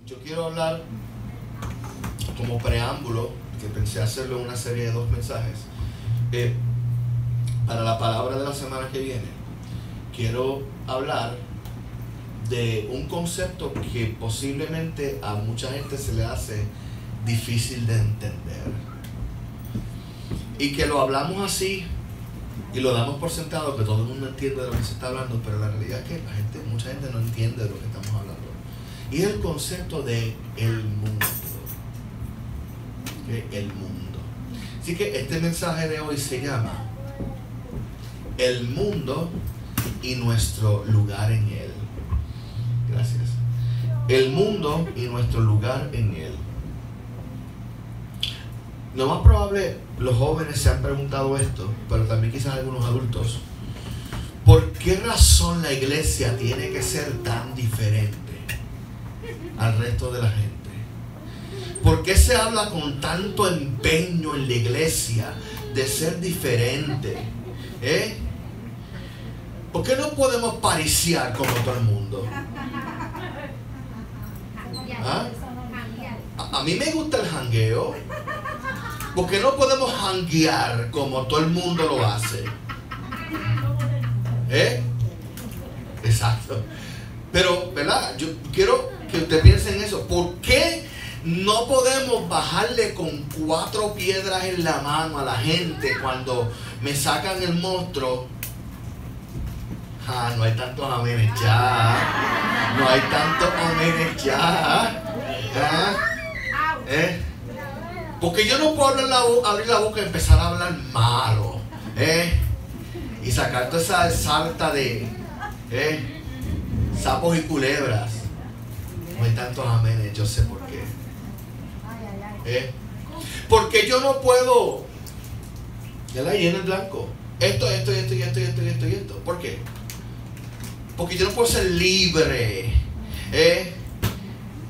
yo quiero hablar como preámbulo, que pensé hacerlo en una serie de 2 mensajes, para la palabra de la semana que viene. Quiero hablar de un concepto que posiblemente a mucha gente se le hace difícil de entender, y que lo hablamos así y lo damos por sentado, que todo el mundo entiende de lo que se está hablando, pero la realidad es que mucha gente no entiende de lo que estamos hablando. Y es el concepto de el mundo. El mundo. Así que este mensaje de hoy se llama El mundo y nuestro lugar en él. Gracias. El mundo y nuestro lugar en él. Lo más probable, los jóvenes se han preguntado esto, pero también quizás algunos adultos. ¿Por qué razón la iglesia tiene que ser tan diferente al resto de la gente? ¿Por qué se habla con tanto empeño en la iglesia de ser diferente? ¿Por qué no podemos pariciar como todo el mundo? ¿Ah? A mí me gusta el jangueo. ¿Por qué no podemos janguear como todo el mundo lo hace? Exacto. Pero, ¿verdad? Yo quiero que usted piense en eso. ¿Por qué no podemos bajarle con 4 piedras en la mano a la gente cuando me sacan el monstruo? No hay tantos amenes ya. No hay tantos amenes ya. Porque yo no puedo abrir la boca y empezar a hablar malo, y sacar toda esa salta de sapos y culebras. No hay tantos amenes, yo sé por qué. Porque yo no puedo, ya la lleno en blanco, esto. ¿Por qué? Porque yo no puedo ser libre,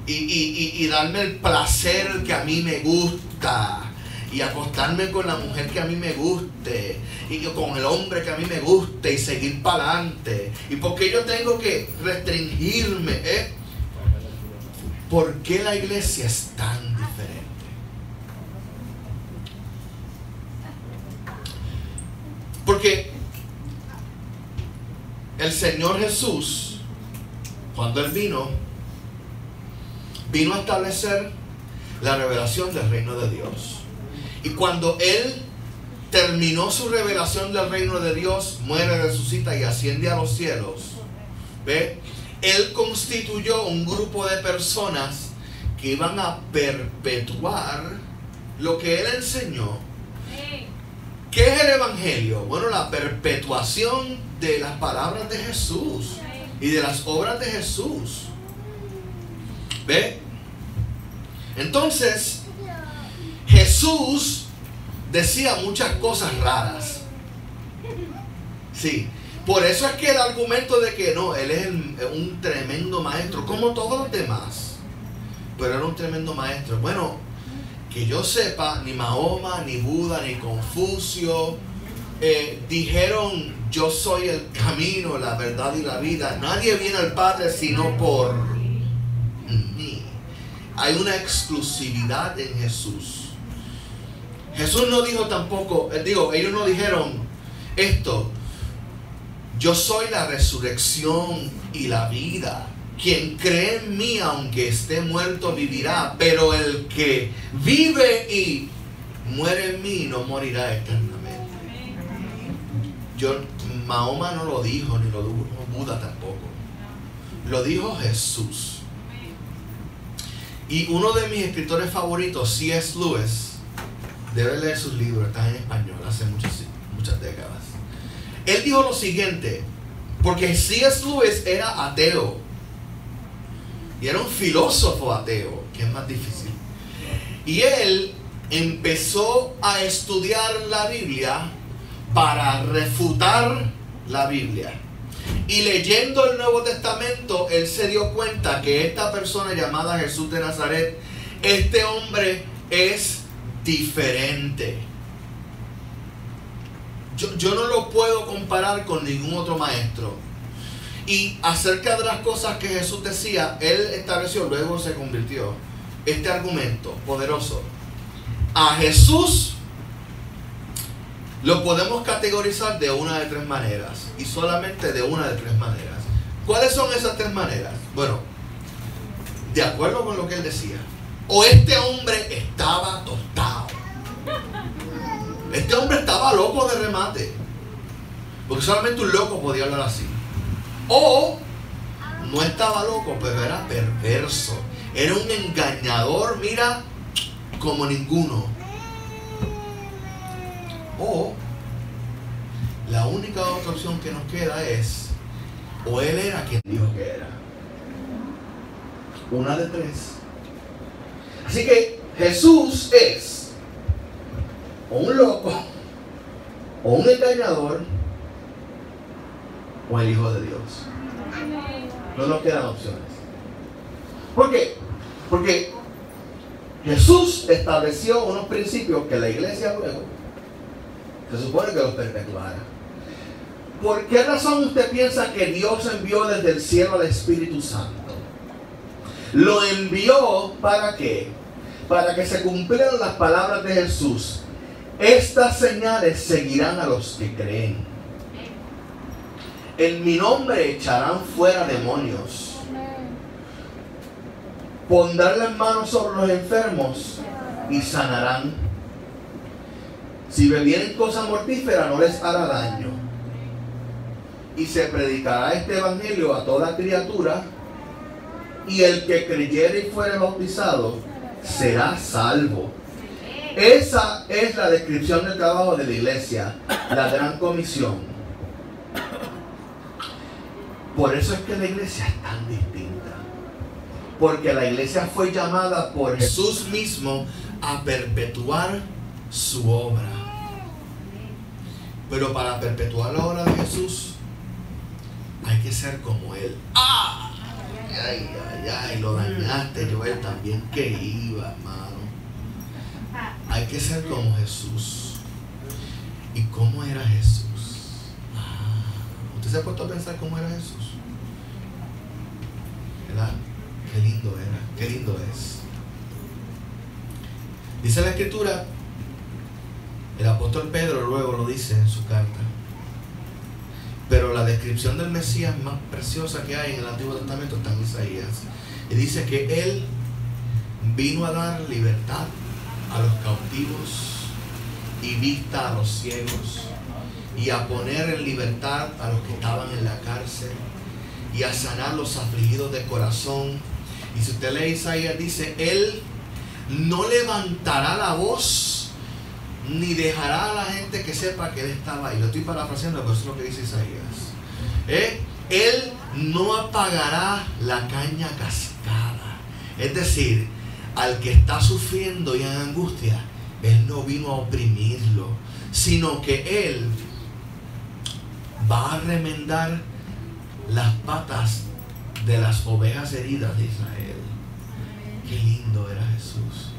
y darme el placer que a mí me gusta, y acostarme con la mujer que a mí me guste, y con el hombre que a mí me guste, y seguir para adelante. ¿Y por qué yo tengo que restringirme? ¿Por qué la iglesia es tan diferente? Porque el Señor Jesús, cuando Él vino a establecer la revelación del reino de Dios. Y cuando Él terminó su revelación del reino de Dios, muere, resucita y asciende a los cielos, Él constituyó un grupo de personas que iban a perpetuar lo que Él enseñó. ¿Qué es el evangelio? Bueno, la perpetuación de las palabras de Jesús y de las obras de Jesús. Entonces, Jesús decía muchas cosas raras. Sí, por eso es que el argumento de que no, Él es un tremendo maestro, como todos los demás, pero era un tremendo maestro. Bueno, que yo sepa, ni Mahoma, ni Buda, ni Confucio dijeron: yo soy el camino, la verdad y la vida. Nadie viene al Padre sino por mí. Hay una exclusividad en Jesús. Jesús no dijo tampoco, ellos no dijeron esto: yo soy la resurrección y la vida. Quien cree en mí, aunque esté muerto, vivirá. Pero el que vive y muere en mí no morirá eternamente. Mahoma no lo dijo, ni lo dijo Buda tampoco. Lo dijo Jesús. Y uno de mis escritores favoritos, C.S. Lewis, debe leer sus libros, están en español, hace muchas décadas. Él dijo lo siguiente, porque C.S. Lewis era ateo, y era un filósofo ateo, que es más difícil. Y él empezó a estudiar la Biblia para refutar la Biblia. Y leyendo el Nuevo Testamento, él se dio cuenta que esta persona llamada Jesús de Nazaret, este hombre es diferente. Yo no lo puedo comparar con ningún otro maestro. Y acerca de las cosas que Jesús decía, Él estableció, luego se convirtió, este argumento poderoso. A Jesús lo podemos categorizar de una de tres maneras, y solamente de una de tres maneras. ¿Cuáles son esas tres maneras? Bueno, de acuerdo con lo que Él decía. O este hombre estaba tostado. Este hombre estaba loco de remate. Porque solamente un loco podía hablar así. O no estaba loco, pero era perverso. Era un engañador, mira, como ninguno. O la única otra opción que nos queda es, o él era quien dijo que era. Una de tres. Así que Jesús es o un loco, o un engañador, o el Hijo de Dios. No nos quedan opciones. ¿Por qué? Porque Jesús estableció unos principios que la iglesia luego se supone que los perpetuara. ¿Por qué razón usted piensa que Dios envió desde el cielo al Espíritu Santo? Lo envió ¿para qué? Para que se cumplieran las palabras de Jesús. Estas señales seguirán a los que creen. En mi nombre echarán fuera demonios. Pondrán las manos sobre los enfermos y sanarán. Si bebieren cosa mortífera no les hará daño. Y se predicará este evangelio a toda criatura. Y el que creyere y fuere bautizado será salvo. Esa es la descripción del trabajo de la iglesia, la gran comisión. Por eso es que la iglesia es tan distinta. Porque la iglesia fue llamada por Jesús mismo a perpetuar su obra. Pero para perpetuar la obra de Jesús hay que ser como Él. ¡Ah! Ay, ay, ay, lo dañaste, Joel, también que iba, hermano. Hay que ser como Jesús. ¿Y cómo era Jesús? ¿Usted se ha puesto a pensar cómo era Jesús? ¿Verdad? Qué lindo era, qué lindo es. Dice la Escritura, el apóstol Pedro luego lo dice en su carta, pero la descripción del Mesías más preciosa que hay en el Antiguo Testamento está en Isaías. Y dice que Él vino a dar libertad a los cautivos y vista a los ciegos, y a poner en libertad a los que estaban en la cárcel, y a sanar los afligidos de corazón. Y si usted lee Isaías, dice, Él no levantará la voz, ni dejará a la gente que sepa que Él estaba ahí. Lo estoy parafraseando, pero eso es lo que dice Isaías. Él no apagará la caña cascada. Es decir, al que está sufriendo y en angustia, Él no vino a oprimirlo, sino que Él va a remendar las patas de las ovejas heridas de Israel. Qué lindo era Jesús.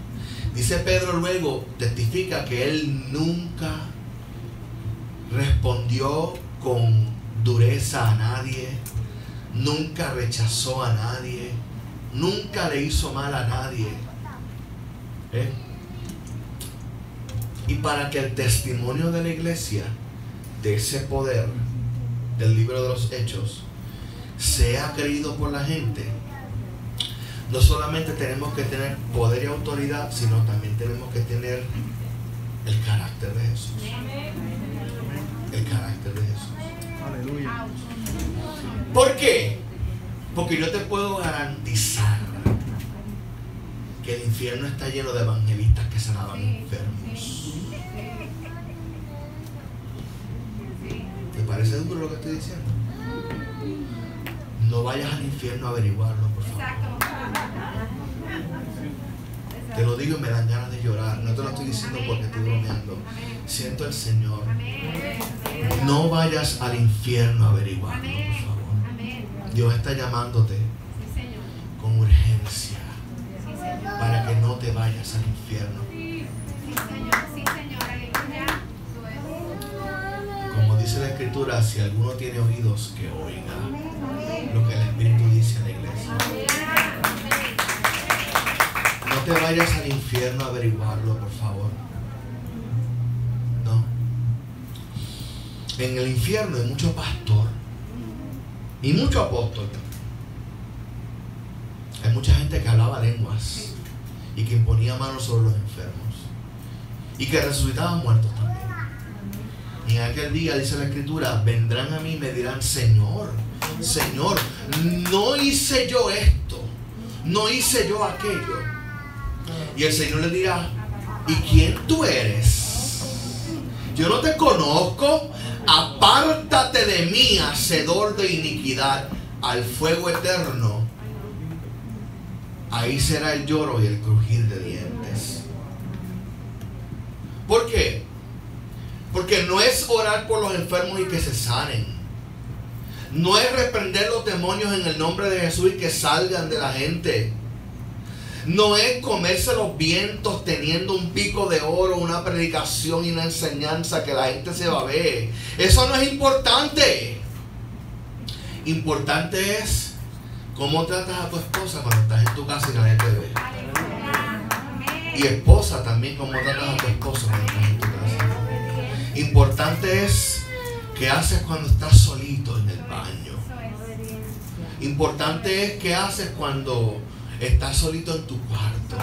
Dice Pedro luego, testifica que Él nunca respondió con dureza a nadie, nunca rechazó a nadie, nunca le hizo mal a nadie. Y para que el testimonio de la iglesia, de ese poder del libro de los Hechos, sea creído por la gente, no solamente tenemos que tener poder y autoridad, sino también tenemos que tener el carácter de Jesús. El carácter de Jesús. Aleluya. ¿Por qué? Porque yo te puedo garantizar que el infierno está lleno de evangelistas que sanaban enfermos. ¿Te parece duro lo que estoy diciendo? No vayas al infierno a averiguarlo, por favor. Te lo digo y me dan ganas de llorar. No te lo estoy diciendo porque estoy bromeando. Siento el Señor. No vayas al infierno a averiguarlo, por favor. Dios está llamándote con urgencia para que no te vayas al infierno. Como dice la Escritura, si alguno tiene oídos, que oiga lo que el Espíritu dice a la iglesia. No te vayas al infierno a averiguarlo, por favor. No. En el infierno hay mucho pastor y mucho apóstol. Hay mucha gente que hablaba lenguas y que imponía manos sobre los enfermos y que resucitaban muertos también. Y en aquel día, dice la Escritura, vendrán a mí y me dirán: Señor, Señor, no hice yo esto, no hice yo aquello. Y el Señor le dirá: ¿y quién tú eres? Yo no te conozco. Apártate de mí, hacedor de iniquidad, al fuego eterno. Ahí será el lloro y el crujir de dientes. ¿Por qué? Porque no es orar por los enfermos y que se sanen. No es reprender los demonios en el nombre de Jesús y que salgan de la gente. No es comerse los vientos teniendo un pico de oro, una predicación y una enseñanza que la gente se va a ver. Eso no es importante. Importante es cómo tratas a tu esposa cuando estás en tu casa y nadie te ve. Y esposa también, cómo tratas a tu esposo cuando estás en tu casa. Importante es qué haces cuando estás solito en el baño. Importante es qué haces cuando estás solito en tu cuarto.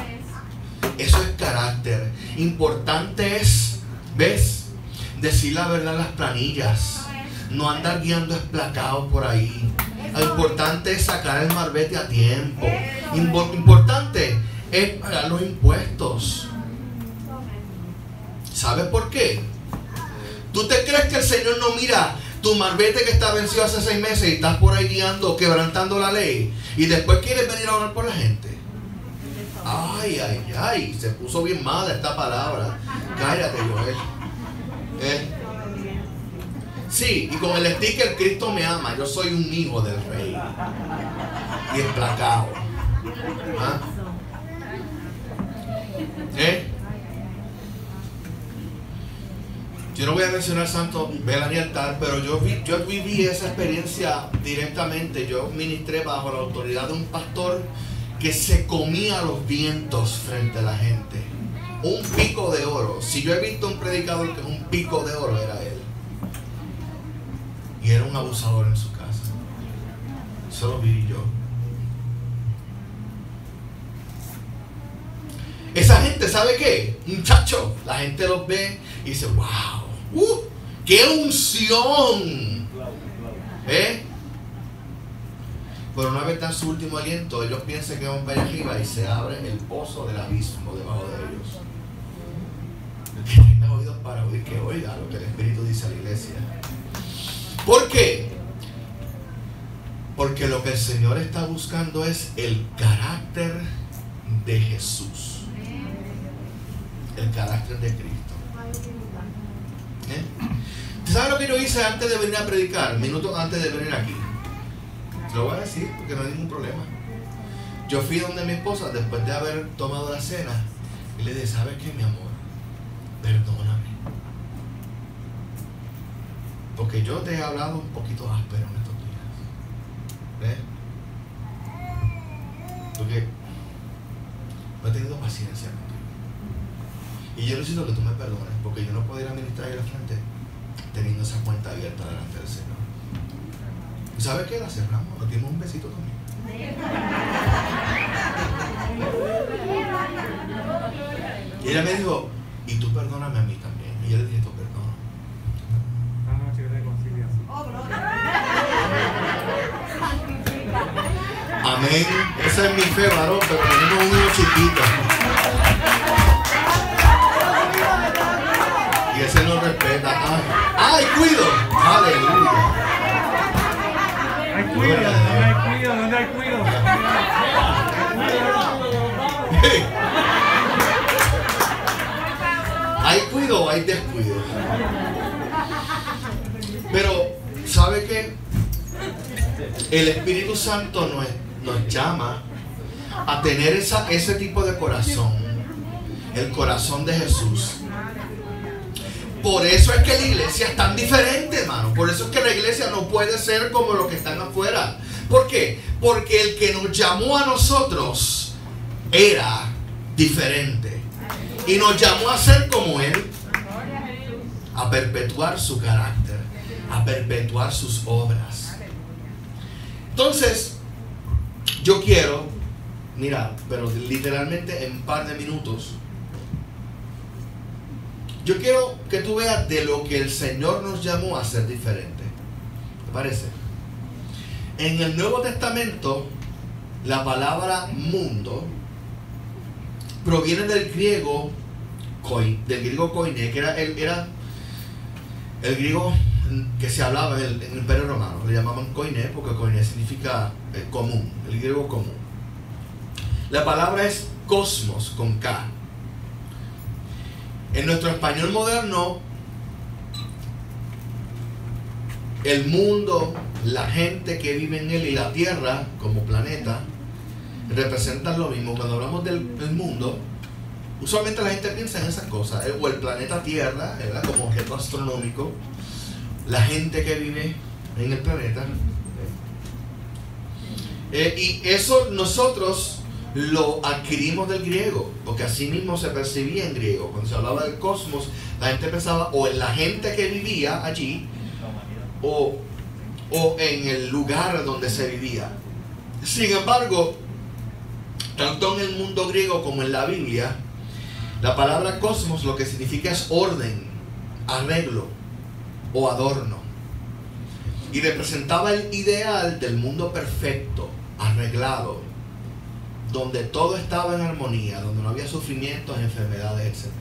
Eso es carácter. Importante es, ¿ves? Decir la verdad en las planillas. No andar guiando esplacados por ahí. Importante es sacar el marbete a tiempo. Importante es pagar los impuestos. ¿Sabes por qué? ¿Tú te crees que el Señor no mira tu marbete que está vencido hace 6 meses y estás por ahí guiando, quebrantando la ley, y después quieres venir a orar por la gente? Ay, ay, ay, se puso bien mala esta palabra. Cállate, Joel. Sí, y con el sticker Cristo me ama, yo soy un hijo del rey. Y esplacado. ¿Ah? Yo no voy a mencionar santo, vela ni altar, pero yo viví esa experiencia directamente. Yo ministré bajo la autoridad de un pastor que se comía los vientos frente a la gente. Un pico de oro. Si yo he visto un predicador que es un pico de oro, era él. Y era un abusador en su casa. Eso lo viví yo. Esa gente, ¿sabe qué? Muchacho, la gente los ve y dice: wow, ¡qué unción! Pero una vez dan su último aliento, ellos piensan que van para arriba y se abre el pozo del abismo debajo de ellos. El que tenga oídos para oír, que oiga lo que el Espíritu dice a la iglesia. ¿Por qué? Porque lo que el Señor está buscando es el carácter de Jesús. El carácter de Cristo. ¿Sabes lo que yo hice antes de venir a predicar? Minutos antes de venir aquí. Te lo voy a decir porque no hay ningún problema. Yo fui donde mi esposa después de haber tomado la cena y le dije: ¿sabes qué, mi amor? Perdóname. Porque yo te he hablado un poquito áspero en estos días. Porque no he tenido paciencia contigo. Y yo necesito que tú me perdones, porque yo no puedo ir a ministrar ahí al frente teniendo esa cuenta abierta delante del Señor. ¿Y sabes qué? La cerramos, nos dimos un besito también. Y ella me dijo: y tú perdóname a mí también. Y yo le dije: te perdono. Amén. Esa es mi fe, varón, pero tenemos un hijo chiquito. Y ese no respeta. ¡Ay, cuido! ¡Aleluya! ¡Ay, cuido! ¿Dónde hay cuido? ¿Dónde hay cuido? ¿Hay cuido o hay descuido? Pero, ¿sabe qué? El Espíritu Santo nos llama a tener ese tipo de corazón. El corazón de Jesús. Por eso es que la iglesia es tan diferente, hermano. Por eso es que la iglesia no puede ser como los que están afuera. ¿Por qué? Porque el que nos llamó a nosotros era diferente. Y nos llamó a ser como Él. A perpetuar su carácter. A perpetuar sus obras. Entonces, yo quiero, mira, pero literalmente en un par de minutos, yo quiero que tú veas de lo que el Señor nos llamó a ser diferente. ¿Te parece? En el Nuevo Testamento, la palabra mundo proviene del griego koine, que era el griego que se hablaba en el Imperio Romano. Le llamaban koine porque koine significa común, el griego común. La palabra es cosmos con K. En nuestro español moderno, el mundo, la gente que vive en él y la tierra como planeta representan lo mismo. Cuando hablamos del mundo, usualmente la gente piensa en esas cosas, o el planeta Tierra, ¿verdad? Como objeto astronómico, la gente que vive en el planeta. Y eso nosotros lo adquirimos del griego, porque así mismo se percibía en griego. Cuando se hablaba del cosmos, la gente pensaba o en la gente que vivía allí, o en el lugar donde se vivía. Sin embargo, tanto en el mundo griego como en la Biblia, la palabra cosmos lo que significa es orden, arreglo o adorno. Y representaba el ideal del mundo perfecto, arreglado, donde todo estaba en armonía, donde no había sufrimientos, enfermedades, etc.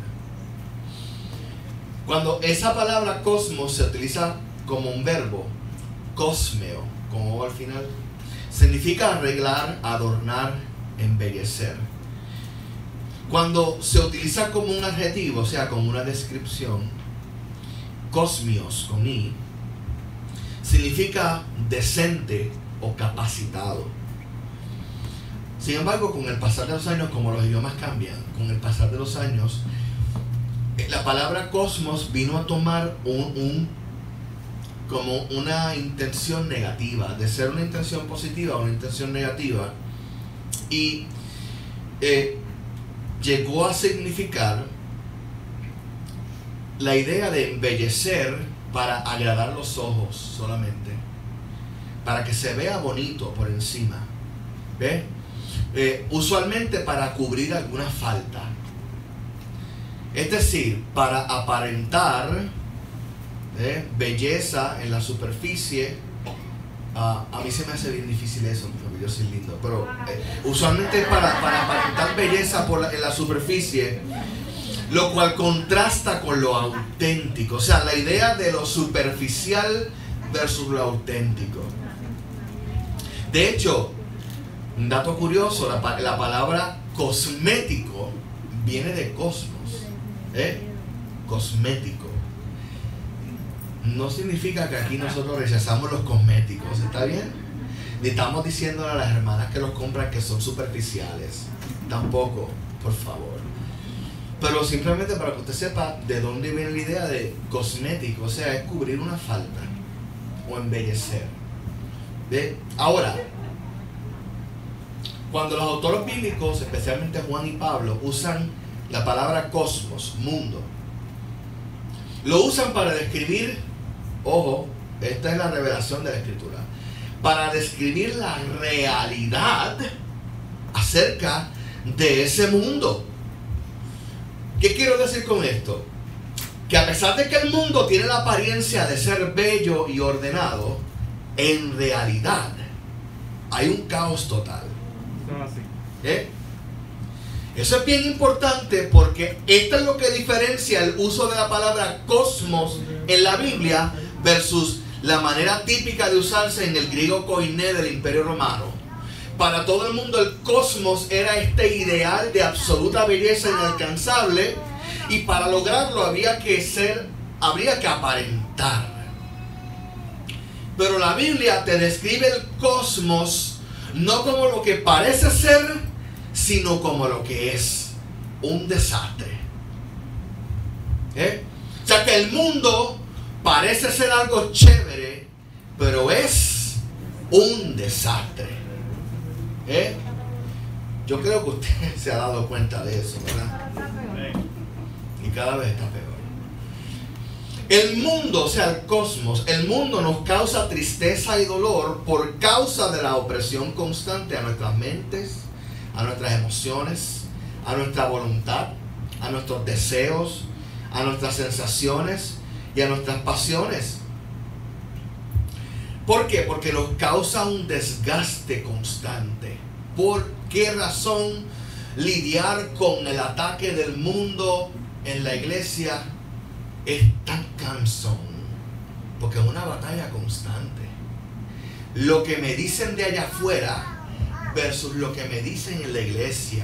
Cuando esa palabra cosmos se utiliza como un verbo, cosmeo, con O al final, significa arreglar, adornar, embellecer. Cuando se utiliza como un adjetivo, o sea, como una descripción, cosmios, con I, significa decente o capacitado. Sin embargo, con el pasar de los años, como los idiomas cambian, con el pasar de los años, la palabra cosmos vino a tomar como una intención negativa, de ser una intención positiva a una intención negativa, y llegó a significar la idea de embellecer para agradar los ojos solamente, para que se vea bonito por encima, ¿ves? Usualmente para cubrir alguna falta, es decir, para aparentar belleza en la superficie. A mí se me hace bien difícil eso, porque yo soy lindo, pero usualmente para aparentar belleza en la superficie, lo cual contrasta con lo auténtico, o sea, la idea de lo superficial versus lo auténtico. De hecho, un dato curioso, la palabra cosmético viene de cosmos, cosmético. No significa que aquí nosotros rechazamos los cosméticos, ¿está bien? Ni estamos diciéndole a las hermanas que los compran que son superficiales, tampoco, por favor. Pero simplemente para que usted sepa de dónde viene la idea de cosmético, o sea, es cubrir una falta o embellecer. Ahora, cuando los autores bíblicos, especialmente Juan y Pablo, usan la palabra cosmos, mundo, lo usan para describir, ojo, esta es la revelación de la Escritura, para describir la realidad acerca de ese mundo. ¿Qué quiero decir con esto? Que a pesar de que el mundo tiene la apariencia de ser bello y ordenado, en realidad hay un caos total. Eso es bien importante porque esto es lo que diferencia el uso de la palabra cosmos en la Biblia versus la manera típica de usarse en el griego koiné del Imperio Romano. Para todo el mundo el cosmos era este ideal de absoluta belleza inalcanzable, y para lograrlo habría que aparentar. Pero la Biblia te describe el cosmos no como lo que parece ser, sino como lo que es: un desastre. O sea que el mundo parece ser algo chévere, pero es un desastre. Yo creo que usted se ha dado cuenta de eso, ¿verdad? Y cada vez está peor. El mundo, o sea, el cosmos, el mundo nos causa tristeza y dolor por causa de la opresión constante a nuestras mentes, a nuestras emociones, a nuestra voluntad, a nuestros deseos, a nuestras sensaciones y a nuestras pasiones. ¿Por qué? Porque nos causa un desgaste constante. ¿Por qué razón lidiar con el ataque del mundo en la iglesia es tan cansón? Porque es una batalla constante. Lo que me dicen de allá afuera versus lo que me dicen en la iglesia.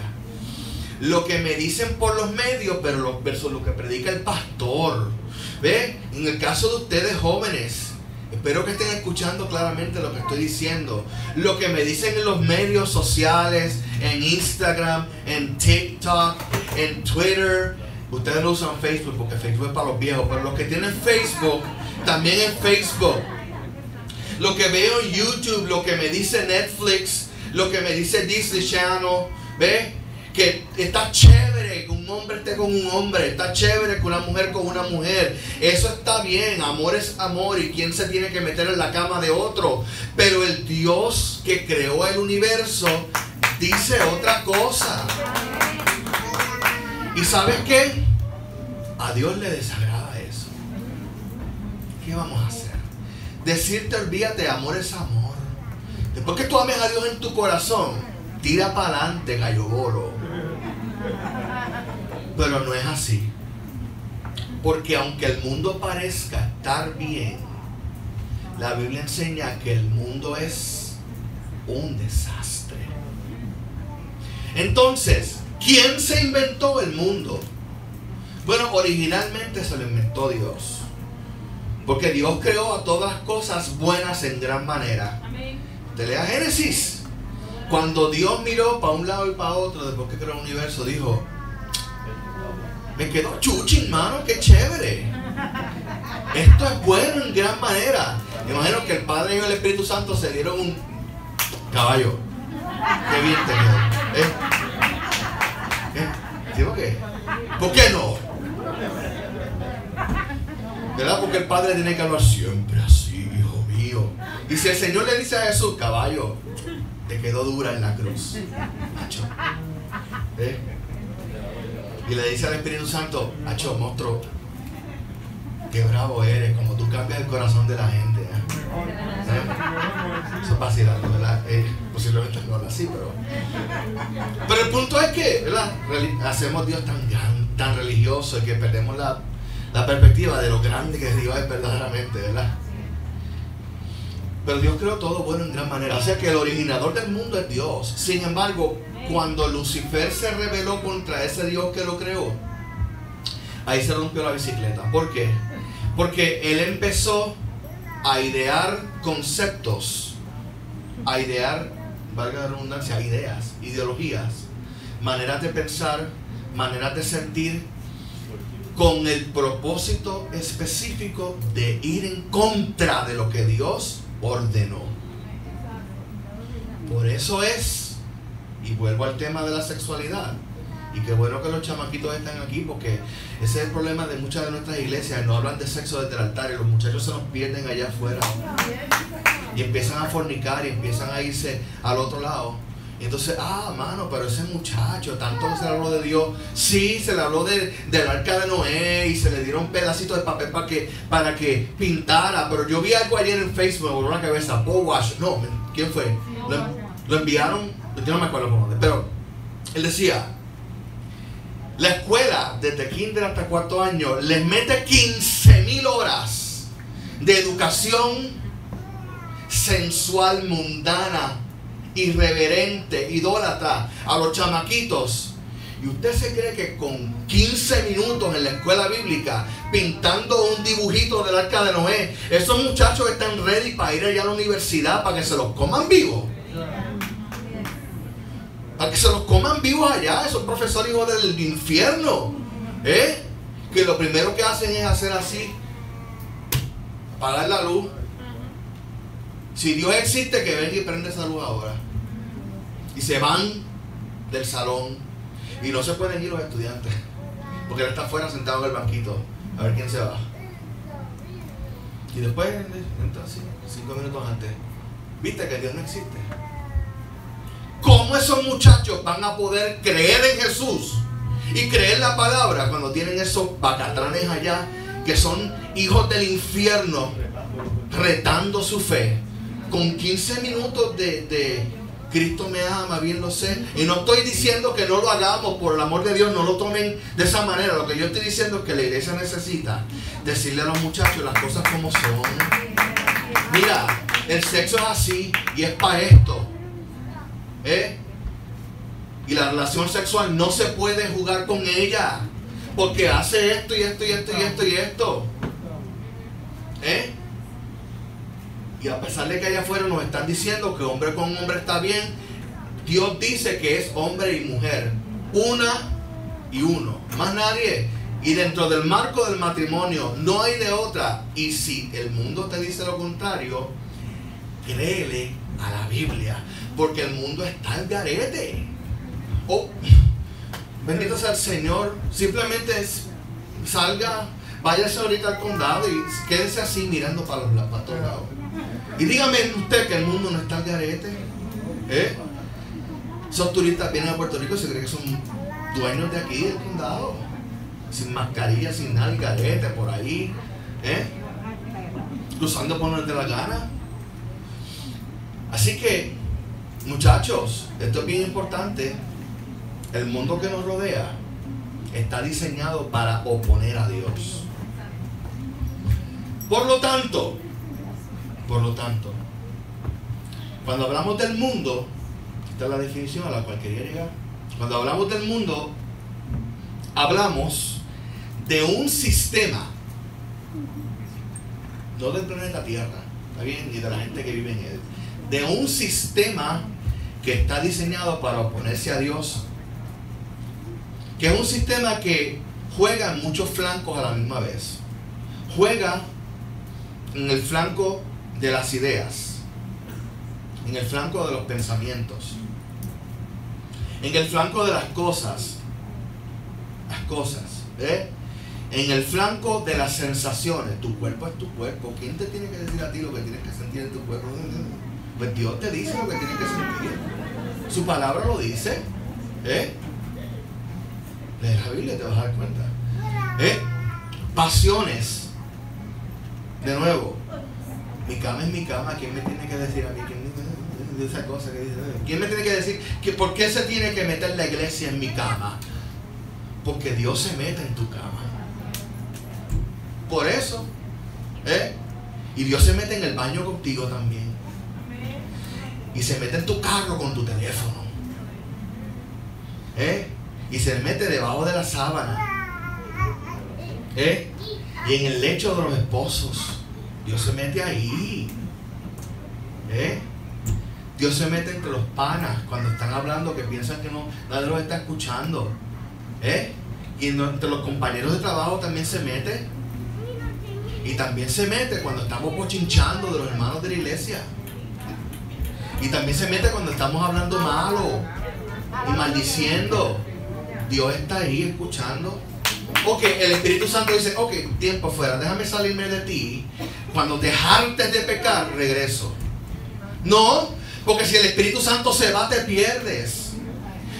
Lo que me dicen por los medios, pero versus lo que predica el pastor. ¿Ve? En el caso de ustedes jóvenes, espero que estén escuchando claramente lo que estoy diciendo. Lo que me dicen en los medios sociales, en Instagram, en TikTok, en Twitter. Ustedes no usan Facebook porque Facebook es para los viejos, pero los que tienen Facebook, también en Facebook. Lo que veo en YouTube, lo que me dice Netflix, lo que me dice Disney Channel, ¿ve? Que está chévere que un hombre esté con un hombre, está chévere que una mujer con una mujer. Eso está bien, amor es amor y quién se tiene que meter en la cama de otro. Pero el Dios que creó el universo dice otra cosa. ¿Y sabes qué? A Dios le desagrada eso. ¿Qué vamos a hacer? Decirte, olvídate, amor es amor. Después que tú ames a Dios en tu corazón, tira para adelante, gallo bolo. Pero no es así. Porque aunque el mundo parezca estar bien, la Biblia enseña que el mundo es un desastre. Entonces, ¿quién se inventó el mundo? Bueno, originalmente se lo inventó Dios. Porque Dios creó a todas las cosas buenas en gran manera. Te lea Génesis. Cuando Dios miró para un lado y para otro, después que creó el universo, dijo: me quedó chuchi, hermano, qué chévere. Esto es bueno en gran manera. Me imagino que el Padre y el Espíritu Santo se dieron un caballo. Qué bien te quedó. ¿Sí o qué? ¿Por qué no? ¿Verdad? Porque el Padre tiene que hablar siempre así, hijo mío. Y si el Señor le dice a Jesús: caballo, te quedó dura en la cruz, macho. Y le dice al Espíritu Santo: macho, monstruo, qué bravo eres, como tú cambias el corazón de la gente. Eso es vacilando, ¿verdad? Posiblemente no habla así, pero el punto es que, ¿verdad? Hacemos Dios tan religioso que perdemos la perspectiva de lo grande que Dios es verdaderamente, ¿verdad? Pero Dios creó todo bueno en gran manera. O sea que el originador del mundo es Dios. Sin embargo, cuando Lucifer se rebeló contra ese Dios que lo creó, ahí se rompió la bicicleta. ¿Por qué? Porque él empezó a idear conceptos, a idear, valga la redundancia, ideas, ideologías, maneras de pensar, maneras de sentir, con el propósito específico de ir en contra de lo que Dios ordenó. Por eso es, y vuelvo al tema de la sexualidad, y qué bueno que los chamaquitos están aquí, porque ese es el problema de muchas de nuestras iglesias: no hablan de sexo desde el altar y los muchachos se nos pierden allá afuera y empiezan a fornicar y empiezan a irse al otro lado. Y entonces, mano, pero ese muchacho, tanto que se le habló de Dios. Sí, se le habló del arca de Noé y se le dieron pedacitos de papel para que pintara. Pero yo vi algo ayer en Facebook, me voló la cabeza. Paul Wash, no, ¿quién fue? Lo enviaron, yo no me acuerdo por dónde, pero él decía: la escuela desde kinder hasta cuarto año les mete 15,000 horas de educación sensual, mundana, irreverente, idólatra a los chamaquitos. Y usted se cree que con 15 minutos en la escuela bíblica pintando un dibujito del arca de Noé, esos muchachos están ready para ir allá a la universidad para que se los coman vivos? Para que se los coman vivos allá, esos profesores hijos del infierno. que lo primero que hacen es hacer así, apagar la luz. Si Dios existe, que venga y prende esa luz ahora. Y se van del salón y no se pueden ir los estudiantes porque él está afuera sentado en el banquito a ver quién se va. Y después entra así, 5 minutos antes. ¿Viste que Dios no existe? ¿Cómo esos muchachos van a poder creer en Jesús y creer la palabra cuando tienen esos bacatranes allá que son hijos del infierno retando su fe con 15 minutos de Cristo me ama, bien lo sé? Y no estoy diciendo que no lo hagamos, por el amor de Dios, no lo tomen de esa manera. Lo que yo estoy diciendo es que la iglesia necesita decirle a los muchachos las cosas como son. Mira, el sexo es así y es para esto. Y la relación sexual no se puede jugar con ella, porque hace esto y esto y esto y esto y esto. Y a pesar de que allá afuera nos están diciendo que hombre con hombre está bien, Dios dice que es hombre y mujer, una y uno, más nadie. Y dentro del marco del matrimonio no hay de otra. Y si el mundo te dice lo contrario, créele a la Biblia, porque el mundo está al garete. Oh, bendito sea el Señor. Simplemente salga, váyase ahorita al condado y quédese así mirando para todos lados. Y dígame usted que el mundo no está al garete. Esos turistas vienen a Puerto Rico y se creen que son dueños de aquí, del condado, sin mascarilla, sin nada, el garete por ahí, cruzando por donde te la gana. Así que, muchachos, esto es bien importante. El mundo que nos rodea está diseñado para oponer a Dios. Por lo tanto, cuando hablamos del mundo, esta es la definición a la cual quería llegar. Cuando hablamos del mundo, hablamos de un sistema, no del planeta Tierra, ¿está bien? Ni de la gente que vive en él. De un sistema que está diseñado para oponerse a Dios, que es un sistema que juega en muchos flancos a la misma vez. Juega en el flanco de las ideas, en el flanco de los pensamientos, en el flanco de las cosas, en el flanco de las sensaciones. Tu cuerpo es tu cuerpo. ¿Quién te tiene que decir a ti lo que tienes que sentir en tu cuerpo? Pues Dios te dice lo que tienes que sentir. Su palabra lo dice. Lee la Biblia y te vas a dar cuenta. Pasiones. De nuevo, mi cama es mi cama. ¿Quién me tiene que decir a mí? Esa cosa que dice, ¿quién me tiene que decir que por qué se tiene que meter la iglesia en mi cama? Porque Dios se mete en tu cama. Por eso. Y Dios se mete en el baño contigo también. Y se mete en tu carro con tu teléfono. Y se mete debajo de la sábana. Y en el lecho de los esposos. Dios se mete ahí. Dios se mete entre los panas cuando están hablando que piensan que nadie los está escuchando. Y entre los compañeros de trabajo también se mete. Y también se mete cuando estamos bochinchando de los hermanos de la iglesia. Y también se mete cuando estamos hablando malo y maldiciendo. Dios está ahí escuchando. Ok, el Espíritu Santo dice, ok, tiempo fuera, déjame salirme de ti. Cuando te hartes de pecar, regreso. No, porque si el Espíritu Santo se va, te pierdes.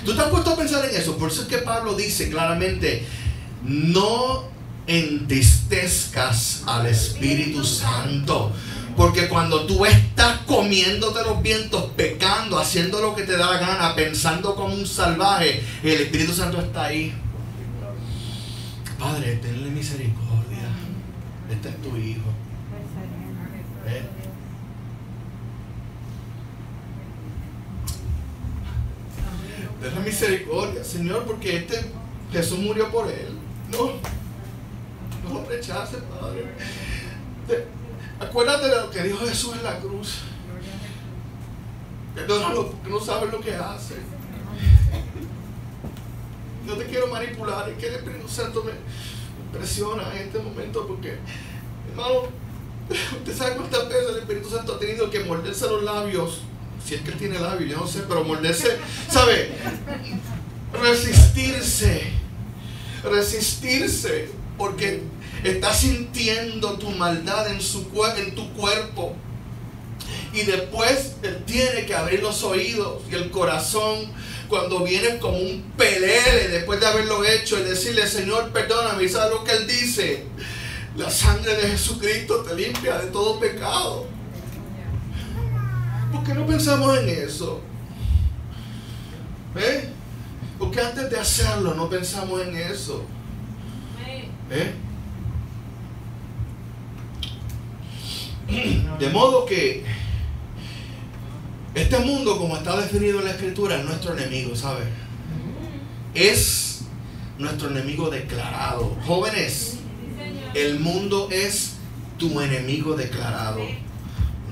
¿Tú te has puesto a pensar en eso? Por eso es que Pablo dice claramente, no entristezcas al Espíritu Santo. Porque cuando tú estás comiéndote los vientos, pecando, haciendo lo que te da la gana, pensando como un salvaje, el Espíritu Santo está ahí. Padre, tenle misericordia. Este es tu hijo. Tenle misericordia, Señor, porque Jesús murió por él. No lo rechaces, Padre. Acuérdate de lo que dijo Jesús en la cruz. Perdónalo porque no sabes lo que hace. No te quiero manipular, es que el Espíritu Santo impresiona en este momento porque, hermano, usted sabe cuántas veces el Espíritu Santo ha tenido que morderse los labios, si es que él tiene labios, yo no sé, pero morderse, ¿sabe? Resistirse, porque está sintiendo tu maldad en tu cuerpo. Y después él tiene que abrir los oídos y el corazón cuando viene como un pelele después de haberlo hecho y decirle: Señor, perdóname. ¿Y sabe lo que él dice? La sangre de Jesucristo te limpia de todo pecado. ¿Por qué no pensamos en eso? Porque antes de hacerlo no pensamos en eso. De modo que este mundo, como está definido en la Escritura, es nuestro enemigo, ¿sabe? Es nuestro enemigo declarado. Jóvenes, el mundo es tu enemigo declarado.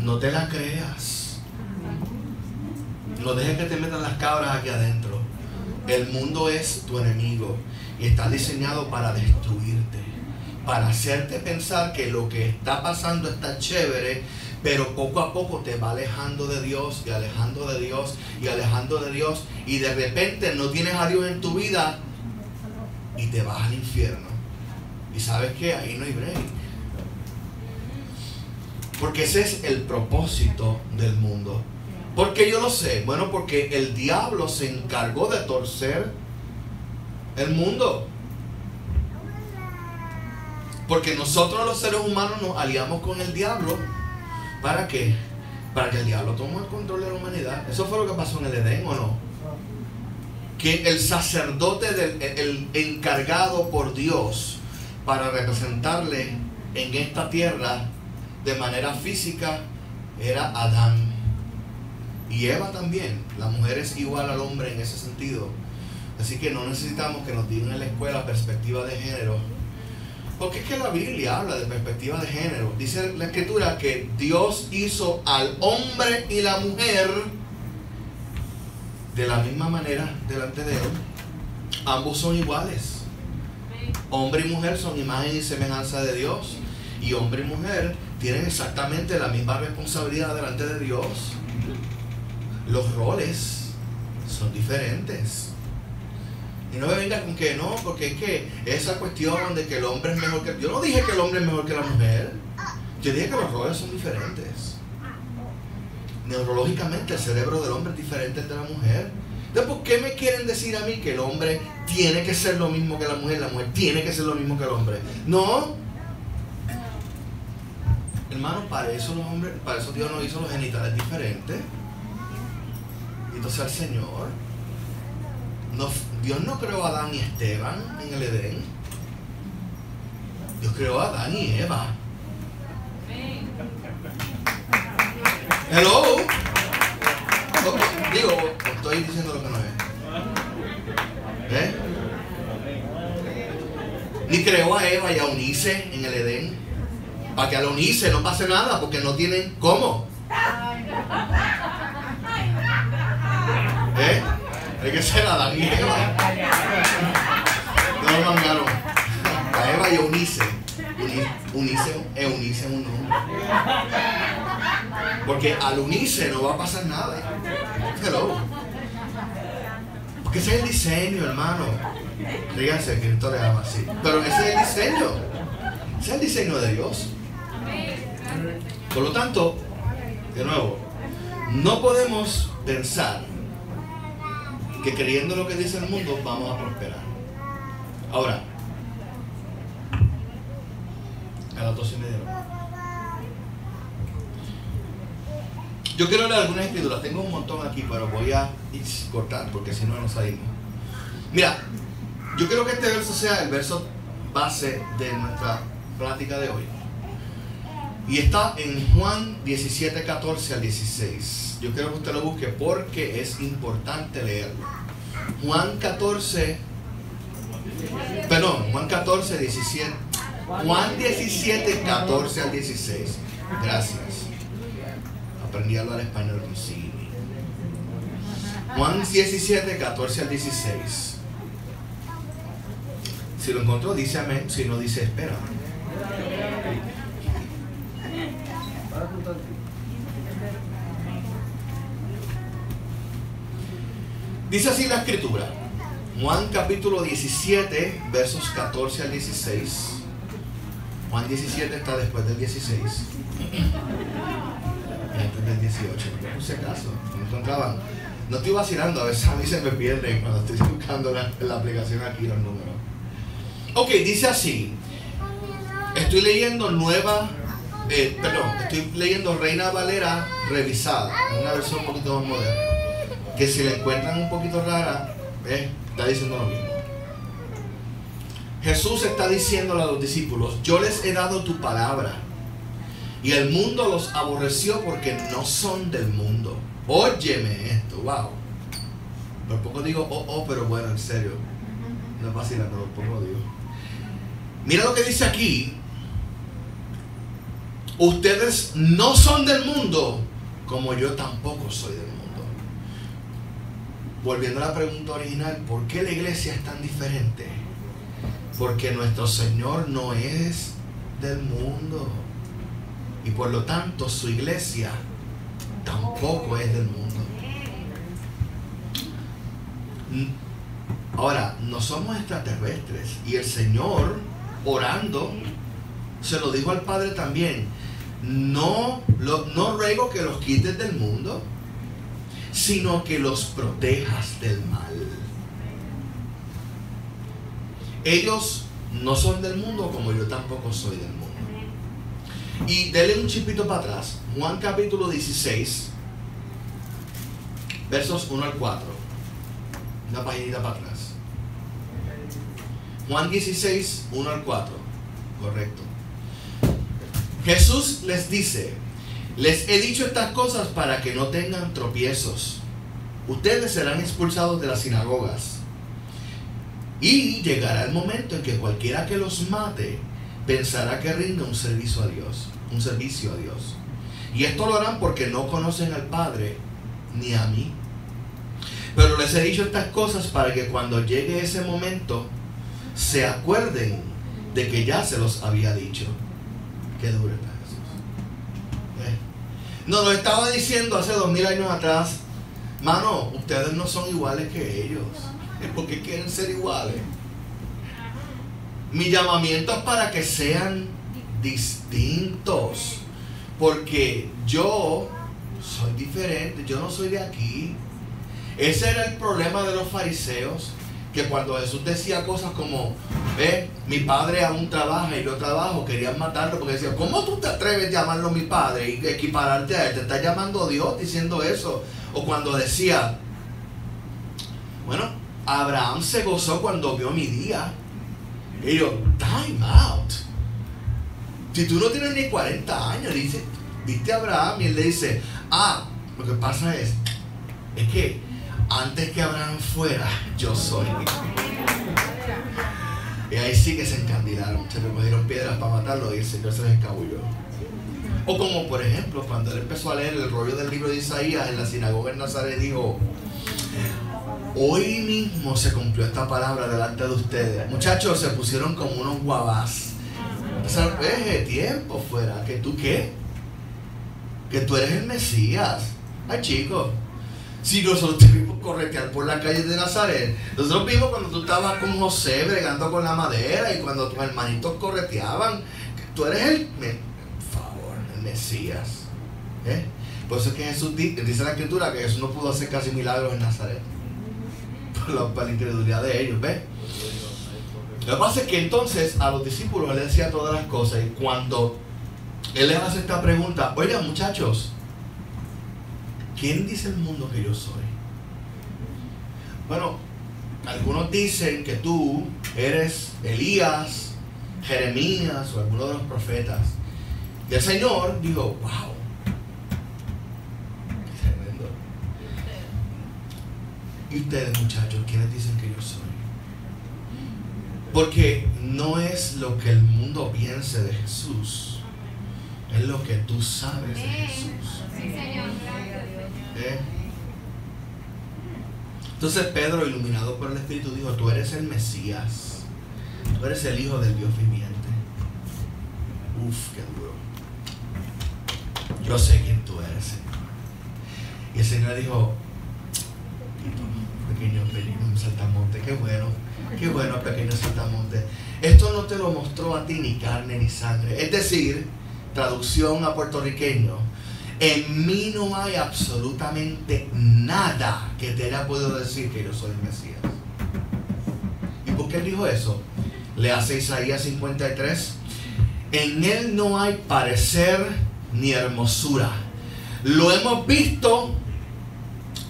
No te la creas. No dejes que te metan las cabras aquí adentro. El mundo es tu enemigo y está diseñado para destruirte, para hacerte pensar que lo que está pasando está chévere, pero poco a poco te va alejando de Dios y alejando de Dios y alejando de Dios, y de repente no tienes a Dios en tu vida y te vas al infierno. Y sabes que ahí no hay break, porque ese es el propósito del mundo. ¿Por qué yo lo sé? Bueno, porque el diablo se encargó de torcer el mundo. Porque nosotros los seres humanos nos aliamos con el diablo. ¿Para qué? Para que el diablo tome el control de la humanidad. Eso fue lo que pasó en el Edén, ¿o no? Que el sacerdote, el encargado por Dios para representarle en esta tierra de manera física, era Adán. Y Eva también. La mujer es igual al hombre en ese sentido. Así que no necesitamos que nos digan en la escuela perspectiva de género, porque es que la Biblia habla de perspectiva de género. Dice la Escritura que Dios hizo al hombre y la mujer de la misma manera delante de él. Ambos son iguales. Hombre y mujer son imagen y semejanza de Dios, y hombre y mujer tienen exactamente la misma responsabilidad delante de Dios. Los roles son diferentes. Y no me venga con que no, porque es que esa cuestión de que el hombre es mejor que... Yo no dije que el hombre es mejor que la mujer. Yo dije que los roles son diferentes. Neurológicamente el cerebro del hombre es diferente al de la mujer. Entonces, ¿por qué me quieren decir a mí que el hombre tiene que ser lo mismo que la mujer tiene que ser lo mismo que el hombre? No. Hermano, para eso los hombres, para eso Dios nos hizo los genitales diferentes. Entonces al Señor, Dios no creó a Adán y Esteban en el Edén. Dios creó a Adán y Eva. Hello. Digo, estoy diciendo lo que no es. Ni creó a Eva y a Eunice en el Edén, para que a Eunice no pase nada, porque no tienen cómo. Hay que ser Adán y Eva. No lo mandaron a Eva y Eunice. Eunice es un nombre. Porque al Eunice no va a pasar nada. Hello. Porque ese es el diseño, hermano. Fíjense que Cristo le llama así. Pero ese es el diseño. Ese es el diseño de Dios. Por lo tanto, de nuevo, no podemos pensar que creyendo lo que dice el mundo vamos a prosperar. Ahora, a las 12:30. Yo quiero leer algunas escrituras. Tengo un montón aquí, pero voy a cortar porque si no nos salimos. Mira, yo quiero que este verso sea el verso base de nuestra plática de hoy. Y está en Juan 17, 14 al 16. Yo quiero que usted lo busque porque es importante leerlo. Juan 14, 17. Juan 17, 14 al 16. Gracias. Aprendí a hablar español con sí. Juan 17, 14 al 16. Si lo encontró, dice amén. Si no, dice espera. Dice así la escritura. Juan capítulo 17, versos 14 al 16. Juan 17 está después del 16. Antes del 18. No puse caso. No encontraban. No estoy vacilando. A veces a mí se me pierden cuando estoy buscando la aplicación aquí los números. Ok, dice así. Estoy leyendo estoy leyendo Reina Valera revisada. Una versión un poquito más moderna. Que si la encuentran un poquito rara, está diciendo lo mismo. Jesús está diciéndole a los discípulos: yo les he dado tu palabra, y el mundo los aborreció porque no son del mundo. Óyeme esto, wow. Por poco digo, pero bueno, en serio. No es fácil, pero por poco digo. Mira lo que dice aquí. Ustedes no son del mundo, como yo tampoco soy del mundo. Volviendo a la pregunta original, ¿por qué la iglesia es tan diferente? Porque nuestro Señor no es del mundo. Y por lo tanto, su iglesia tampoco es del mundo. Ahora, no somos extraterrestres. Y el Señor, orando, se lo dijo al Padre también: no ruego que los quites del mundo, sino que los protejas del mal. Ellos no son del mundo, como yo tampoco soy del mundo. Y denle un chipito para atrás. Juan capítulo 16, versos 1 al 4. Una paginita para atrás. Juan 16, 1 al 4. Correcto. Jesús les dice: les he dicho estas cosas para que no tengan tropiezos. Ustedes serán expulsados de las sinagogas. Y llegará el momento en que cualquiera que los mate pensará que rinde un servicio a Dios. Y esto lo harán porque no conocen al Padre ni a mí. Pero les he dicho estas cosas para que cuando llegue ese momento se acuerden de que ya se los había dicho. Qué duro está Jesús. Nos lo estaba diciendo hace 2000 años atrás. Mano, ustedes no son iguales que ellos. Es porque quieren ser iguales. Mi llamamiento es para que sean distintos. Porque yo soy diferente. Yo no soy de aquí. Ese era el problema de los fariseos. Que cuando Jesús decía cosas como: mi padre aún trabaja y yo trabajo, querían matarlo porque decían: ¿cómo tú te atreves a llamarlo mi padre y equipararte a él? Te está llamando Dios diciendo eso. O cuando decía: bueno, Abraham se gozó cuando vio mi día. Y yo: time out. Si tú no tienes ni 40 años, dice, viste a Abraham, y él le dice: lo que pasa es que antes que Abraham fuera, yo soy. Y ahí sí que se encandilaron, se recogieron piedras para matarlo y el Señor se les escabulló. O como por ejemplo, cuando él empezó a leer el rollo del libro de Isaías en la sinagoga en Nazaret, dijo: hoy mismo se cumplió esta palabra delante de ustedes. Muchachos, se pusieron como unos guabás. Empezaron: tiempo fuera, ¿que tú qué? Que tú eres el Mesías. Ay, chicos, si nosotros te vimos corretear por la calle de Nazaret, nosotros vimos cuando tú estabas con José bregando con la madera y cuando tus hermanitos correteaban. Tú eres el Mesías. Por eso es que Jesús dice la escritura que Jesús no pudo hacer casi milagros en Nazaret por la incredulidad de ellos. ¿Ves? Lo que pasa es que entonces a los discípulos él les decía todas las cosas, y cuando él les hace esta pregunta: oigan, muchachos, ¿quién dice el mundo que yo soy? Bueno, algunos dicen que tú eres Elías, Jeremías o alguno de los profetas. Y el Señor dijo: wow, qué tremendo. ¿Y ustedes, muchachos, quiénes dicen que yo soy? Porque no es lo que el mundo piense de Jesús, es lo que tú sabes de Jesús. Entonces Pedro, iluminado por el Espíritu, dijo: tú eres el Mesías. Tú eres el Hijo del Dios viviente. Uf, qué duro. Yo sé quién tú eres, Señor. Y el Señor dijo, pequeño saltamonte, qué bueno, pequeño saltamonte. Esto no te lo mostró a ti ni carne ni sangre. Es decir, traducción a puertorriqueño, en mí no hay absolutamente nada que te haya podido decir que yo soy el Mesías. ¿Y por qué él dijo eso? Le hace Isaías 53. En él no hay parecer ni hermosura. Lo hemos visto,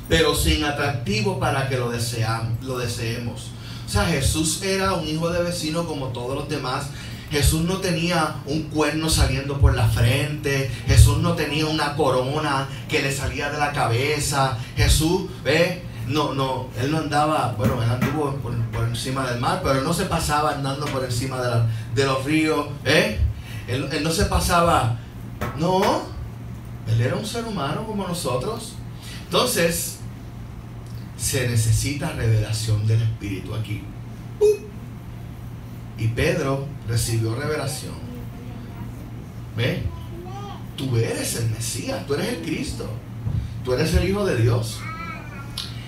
pero sin atractivo para que lo deseemos. O sea, Jesús era un hijo de vecino como todos los demás. Jesús no tenía un cuerno saliendo por la frente. Jesús no tenía una corona que le salía de la cabeza. Jesús, él no andaba, bueno, él anduvo por encima del mar, pero él no se pasaba andando por encima de los ríos. Él no se pasaba, no, él era un ser humano como nosotros. Entonces, se necesita revelación del Espíritu aquí. Y Pedro recibió revelación. ¿Ve? Tú eres el Mesías, tú eres el Cristo, tú eres el Hijo de Dios.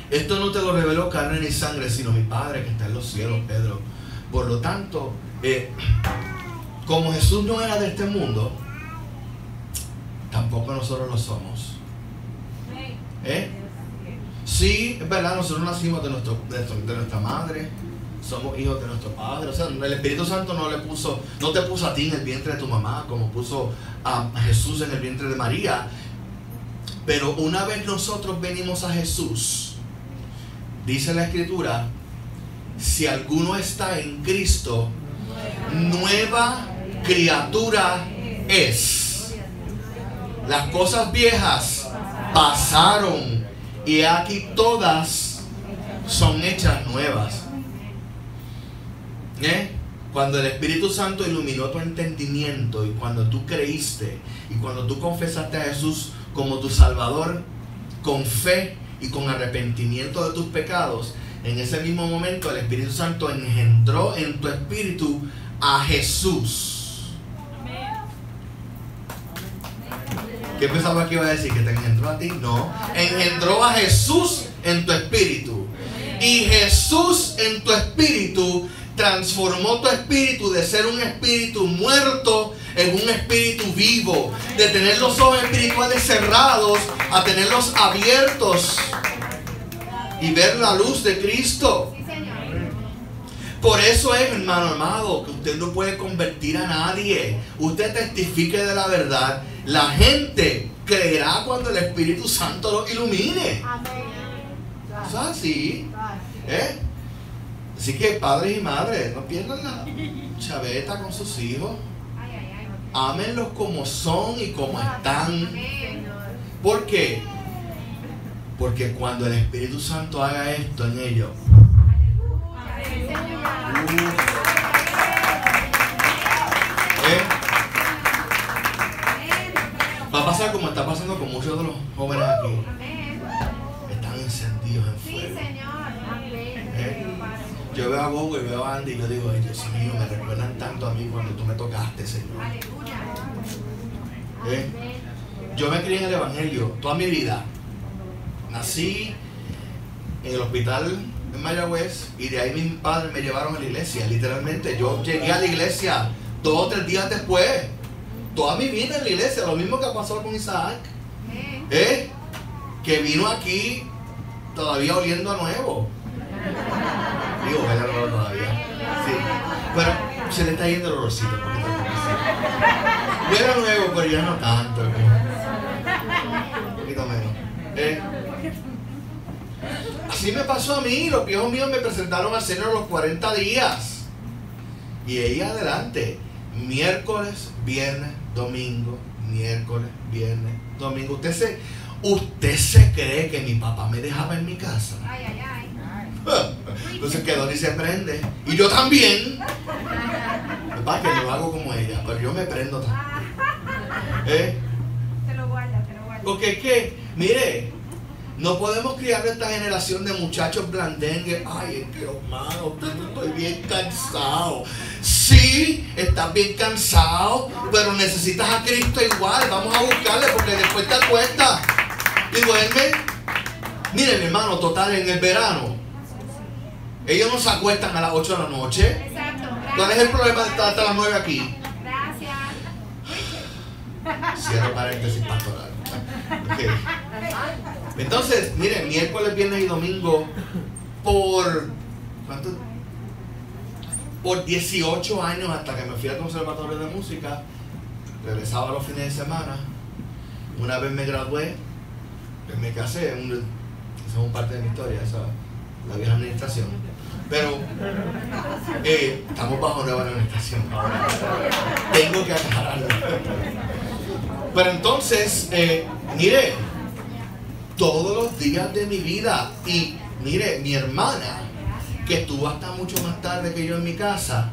Esto no te lo reveló carne ni sangre, sino mi Padre que está en los cielos, Pedro. Por lo tanto, como Jesús no era de este mundo, tampoco nosotros lo somos. Sí, es verdad, nosotros nacimos de nuestra madre, somos hijos de nuestro Padre. O sea, el Espíritu Santo no te puso a ti en el vientre de tu mamá, como puso a Jesús en el vientre de María. Pero una vez nosotros venimos a Jesús, dice la Escritura, si alguno está en Cristo, nueva criatura es. Las cosas viejas pasaron y aquí todas son hechas nuevas. Cuando el Espíritu Santo iluminó tu entendimiento y cuando tú creíste y cuando tú confesaste a Jesús como tu Salvador con fe y con arrepentimiento de tus pecados, en ese mismo momento el Espíritu Santo engendró en tu espíritu a Jesús. ¿Qué pensaba que iba a decir? ¿Que te engendró a ti? No. Engendró a Jesús en tu espíritu. Y Jesús en tu espíritu transformó tu espíritu de ser un espíritu muerto en un espíritu vivo. De tener los ojos espirituales cerrados a tenerlos abiertos y ver la luz de Cristo. Por eso es, hermano amado, que usted no puede convertir a nadie. Usted testifique de la verdad. La gente creerá cuando el Espíritu Santo lo ilumine. Es así. Así que padres y madres, no pierdan la chaveta con sus hijos. Ámenlos como son y como están. ¿Por qué? Porque cuando el Espíritu Santo haga esto en ellos, va a pasar como está pasando con muchos de los jóvenes aquí. Están encendidos en fuego. Yo veo a Bobo y veo a Andy y yo digo, ay Dios mío, me recuerdan tanto a mí cuando tú me tocaste, Señor. Yo me crié en el Evangelio toda mi vida. Nací en el hospital en Mayagüez y de ahí mis padres me llevaron a la iglesia. Literalmente yo llegué a la iglesia 2 o 3 días después. Toda mi vida en la iglesia, lo mismo que pasó con Isaac, que vino aquí todavía oliendo a nuevo. Digo, huele a nuevo todavía. Sí. Pero se le está yendo el olorcito. Huele a nuevo, pero ya no tanto. Un poquito menos. Así me pasó a mí. Los viejos míos me presentaron al Señor a los 40 días. Y ahí adelante. Miércoles, viernes, domingo. Miércoles, viernes, domingo. ¿Usted se cree que mi papá me dejaba en mi casa? Entonces quedó y se prende. Y yo también. Papá, que lo hago como ella, pero yo me prendo también. Te lo guarda. Porque es que, mire, No podemos criar esta generación de muchachos blandengues. Ay, es que hermano, estoy bien cansado. Sí, estás bien cansado, pero necesitas a Cristo igual. Vamos a buscarle porque después te acuestas y duermes. Miren, hermano, total, en el verano ellos no se acuestan a las 8 de la noche. Exacto. ¿Cuál es el problema de estar hasta las 9 aquí? Gracias. Cierro paréntesis pastoral. Okay. Entonces, miren, miércoles, viernes y domingo por ¿cuánto? Por 18 años hasta que me fui al conservatorio de música, regresaba los fines de semana. Una vez me gradué, me casé, esa es un parte de mi historia, esa la vieja administración. Pero estamos bajo nueva administración ahora. Tengo que aclararlo. Pero entonces, mire, todos los días de mi vida, y mire, mi hermana, que estuvo hasta mucho más tarde que yo en mi casa,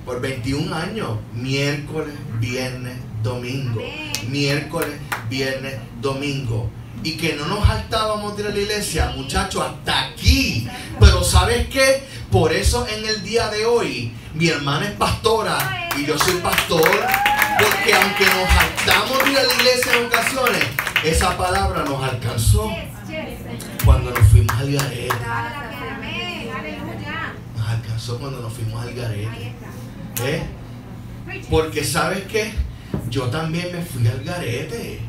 por 21 años, miércoles, viernes, domingo, miércoles, viernes, domingo. Y que no nos hartábamos de ir a la iglesia, muchachos, hasta aquí. Pero ¿sabes qué? Por eso en el día de hoy, mi hermana es pastora y yo soy pastor. Porque aunque nos hartamos de ir a la iglesia en ocasiones, esa palabra nos alcanzó cuando nos fuimos al garete. Nos alcanzó cuando nos fuimos al garete. Porque ¿sabes qué? Yo también me fui al garete.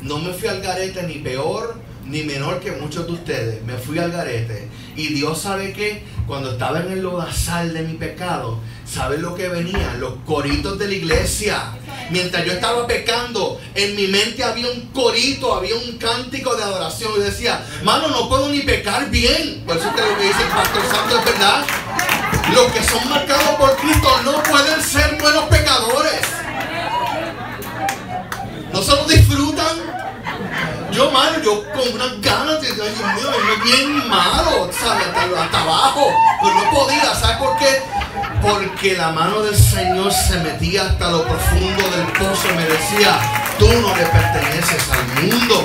No me fui al garete ni peor ni menor que muchos de ustedes. Me fui al garete. Y Dios sabe que cuando estaba en el lodazal de mi pecado, ¿sabes lo que venía? Los coritos de la iglesia. Mientras yo estaba pecando, en mi mente había un corito, había un cántico de adoración. Y decía, mano, no puedo ni pecar bien. Por eso es que lo que dice el Pastor Santo es verdad. Los que son marcados por Cristo no pueden ser buenos pecadores. No se lo disfrutan. Yo, mano, yo con unas ganas de, ay, Dios mío, es bien malo, ¿sabes? Hasta abajo. Pero no podía, ¿sabes por qué? Porque la mano del Señor se metía hasta lo profundo del pozo y me decía, tú no le perteneces al mundo.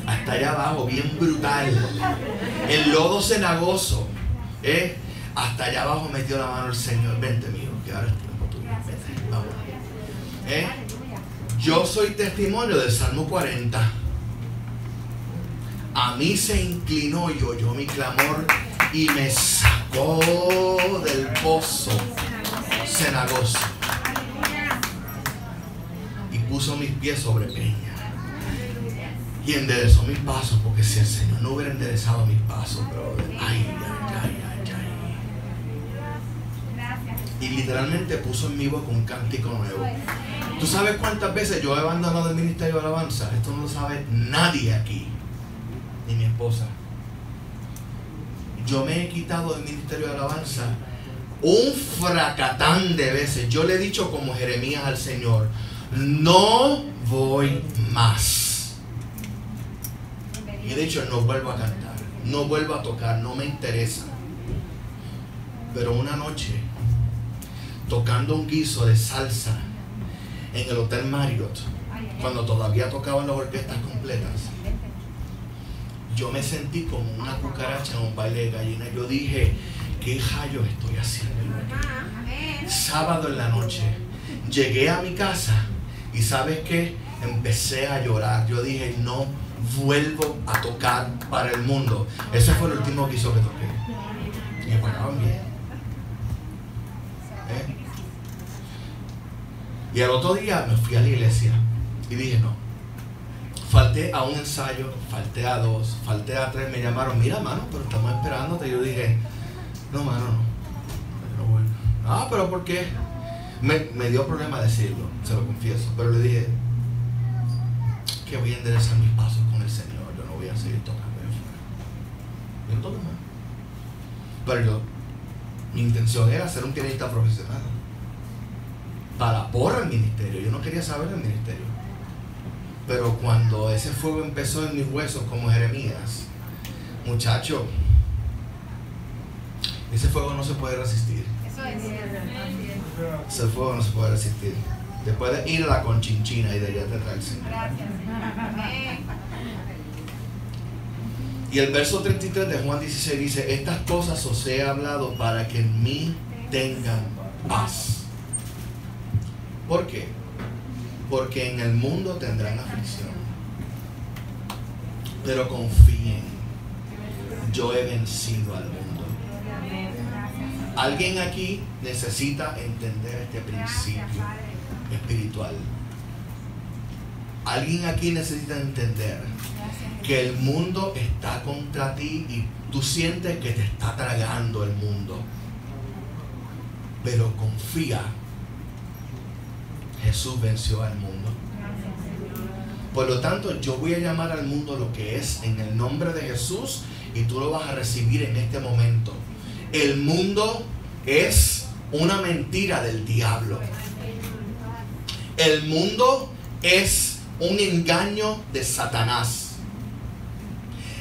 Hasta allá abajo, bien brutal. El lodo cenagoso, hasta allá abajo metió la mano el Señor. Vente, mijo, que ahora es tiempo tuyo. Vente, vamos. Yo soy testimonio del Salmo 40. A mí se inclinó y oyó mi clamor y me sacó del pozo cenagoso y puso mis pies sobre peña y enderezó mis pasos, porque si el Señor no hubiera enderezado mis pasos, brother, ay. Y literalmente puso en mi boca un cántico nuevo. ¿Tú sabes cuántas veces yo he abandonado el ministerio de alabanza? Esto no lo sabe nadie aquí, ni mi esposa. Yo me he quitado del ministerio de alabanza un fracatán de veces. Yo le he dicho como Jeremías al Señor, no voy más. Y he dicho, no vuelvo a cantar, no vuelvo a tocar, no me interesa. Pero una noche, tocando un guiso de salsa en el Hotel Marriott, cuando todavía tocaban las orquestas completas, yo me sentí como una cucaracha en un baile de gallina. Yo dije, ¿qué rayos estoy haciendo aquí? Sábado en la noche, llegué a mi casa y ¿sabes qué? Empecé a llorar. Yo dije, no vuelvo a tocar para el mundo. Ese fue el último guiso que toqué. Y me pagaban bien. Y al otro día me fui a la iglesia y dije, no. Falté a un ensayo, falté a 2, falté a 3. Me llamaron, mira, mano, pero estamos esperándote. Y yo dije, no, mano, no voy. Ah, pero ¿por qué? Me dio problema decirlo, se lo confieso. Pero le dije que voy a enderezar mis pasos con el Señor. Yo no voy a seguir tocando de afuera. Yo no toco más. Pero mi intención era ser un pianista profesional. Para por el ministerio. Yo no quería saber del ministerio. Pero cuando ese fuego empezó en mis huesos como Jeremías, muchacho, ese fuego no se puede resistir. Ese fuego no se puede resistir. Te puedes ir a la Conchinchina y de allá te trae el Señor. Gracias. Y el verso 33 de Juan 16 dice: estas cosas os he hablado para que en mí tengan paz. ¿Por qué? Porque en el mundo tendrán aflicción. Pero confíen, yo he vencido al mundo. Alguien aquí necesita entender este principio espiritual. Alguien aquí necesita entender que el mundo está contra ti y tú sientes que te está tragando el mundo. Pero confía, Jesús venció al mundo. Por lo tanto, yo voy a llamar al mundo lo que es en el nombre de Jesús y tú lo vas a recibir en este momento. El mundo es una mentira del diablo. El mundo es un engaño de Satanás.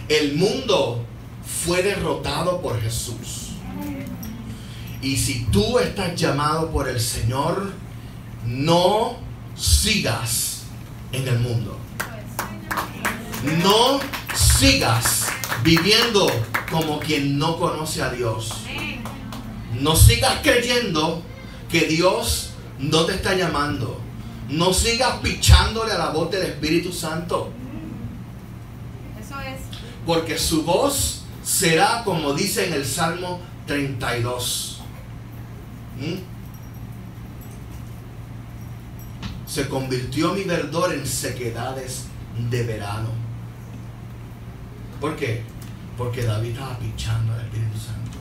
El mundo fue derrotado por Jesús. Y si tú estás llamado por el Señor, no sigas en el mundo. No sigas viviendo como quien no conoce a Dios. No sigas creyendo que Dios no te está llamando. No sigas pichándole a la voz del Espíritu Santo. Eso es. Porque su voz será como dice en el Salmo 32. Se convirtió mi verdor en sequedades de verano. ¿Por qué? Porque David estaba pichando al Espíritu Santo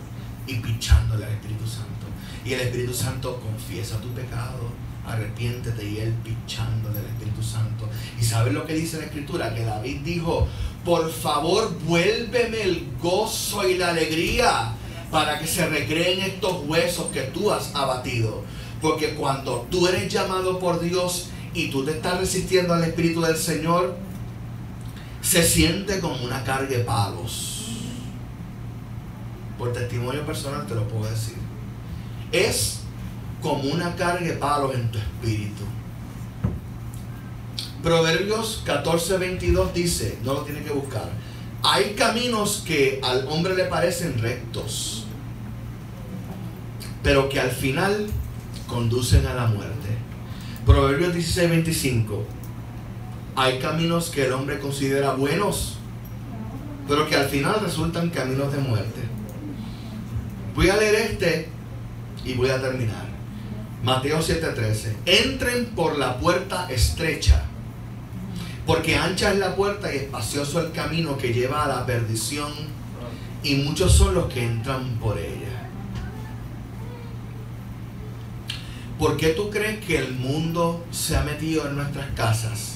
y pichándole al Espíritu Santo. Y el Espíritu Santo confiesa tu pecado, arrepiéntete, y él pichándole al Espíritu Santo. ¿Y sabes lo que dice la Escritura? Que David dijo: por favor, vuélveme el gozo y la alegría para que se recreen estos huesos que tú has abatido. Porque cuando tú eres llamado por Dios y tú te estás resistiendo al Espíritu del Señor, se siente como una carga de palos. Por testimonio personal te lo puedo decir. Es como una carga de palos en tu espíritu. Proverbios 14:22 dice, no lo tienes que buscar: hay caminos que al hombre le parecen rectos, pero que al final conducen a la muerte. Proverbios 16:25: hay caminos que el hombre considera buenos, pero que al final resultan caminos de muerte. Voy a leer este y voy a terminar. Mateo 7:13: entren por la puerta estrecha, porque ancha es la puerta y espacioso el camino que lleva a la perdición, y muchos son los que entran por ella. ¿Por qué tú crees que el mundo se ha metido en nuestras casas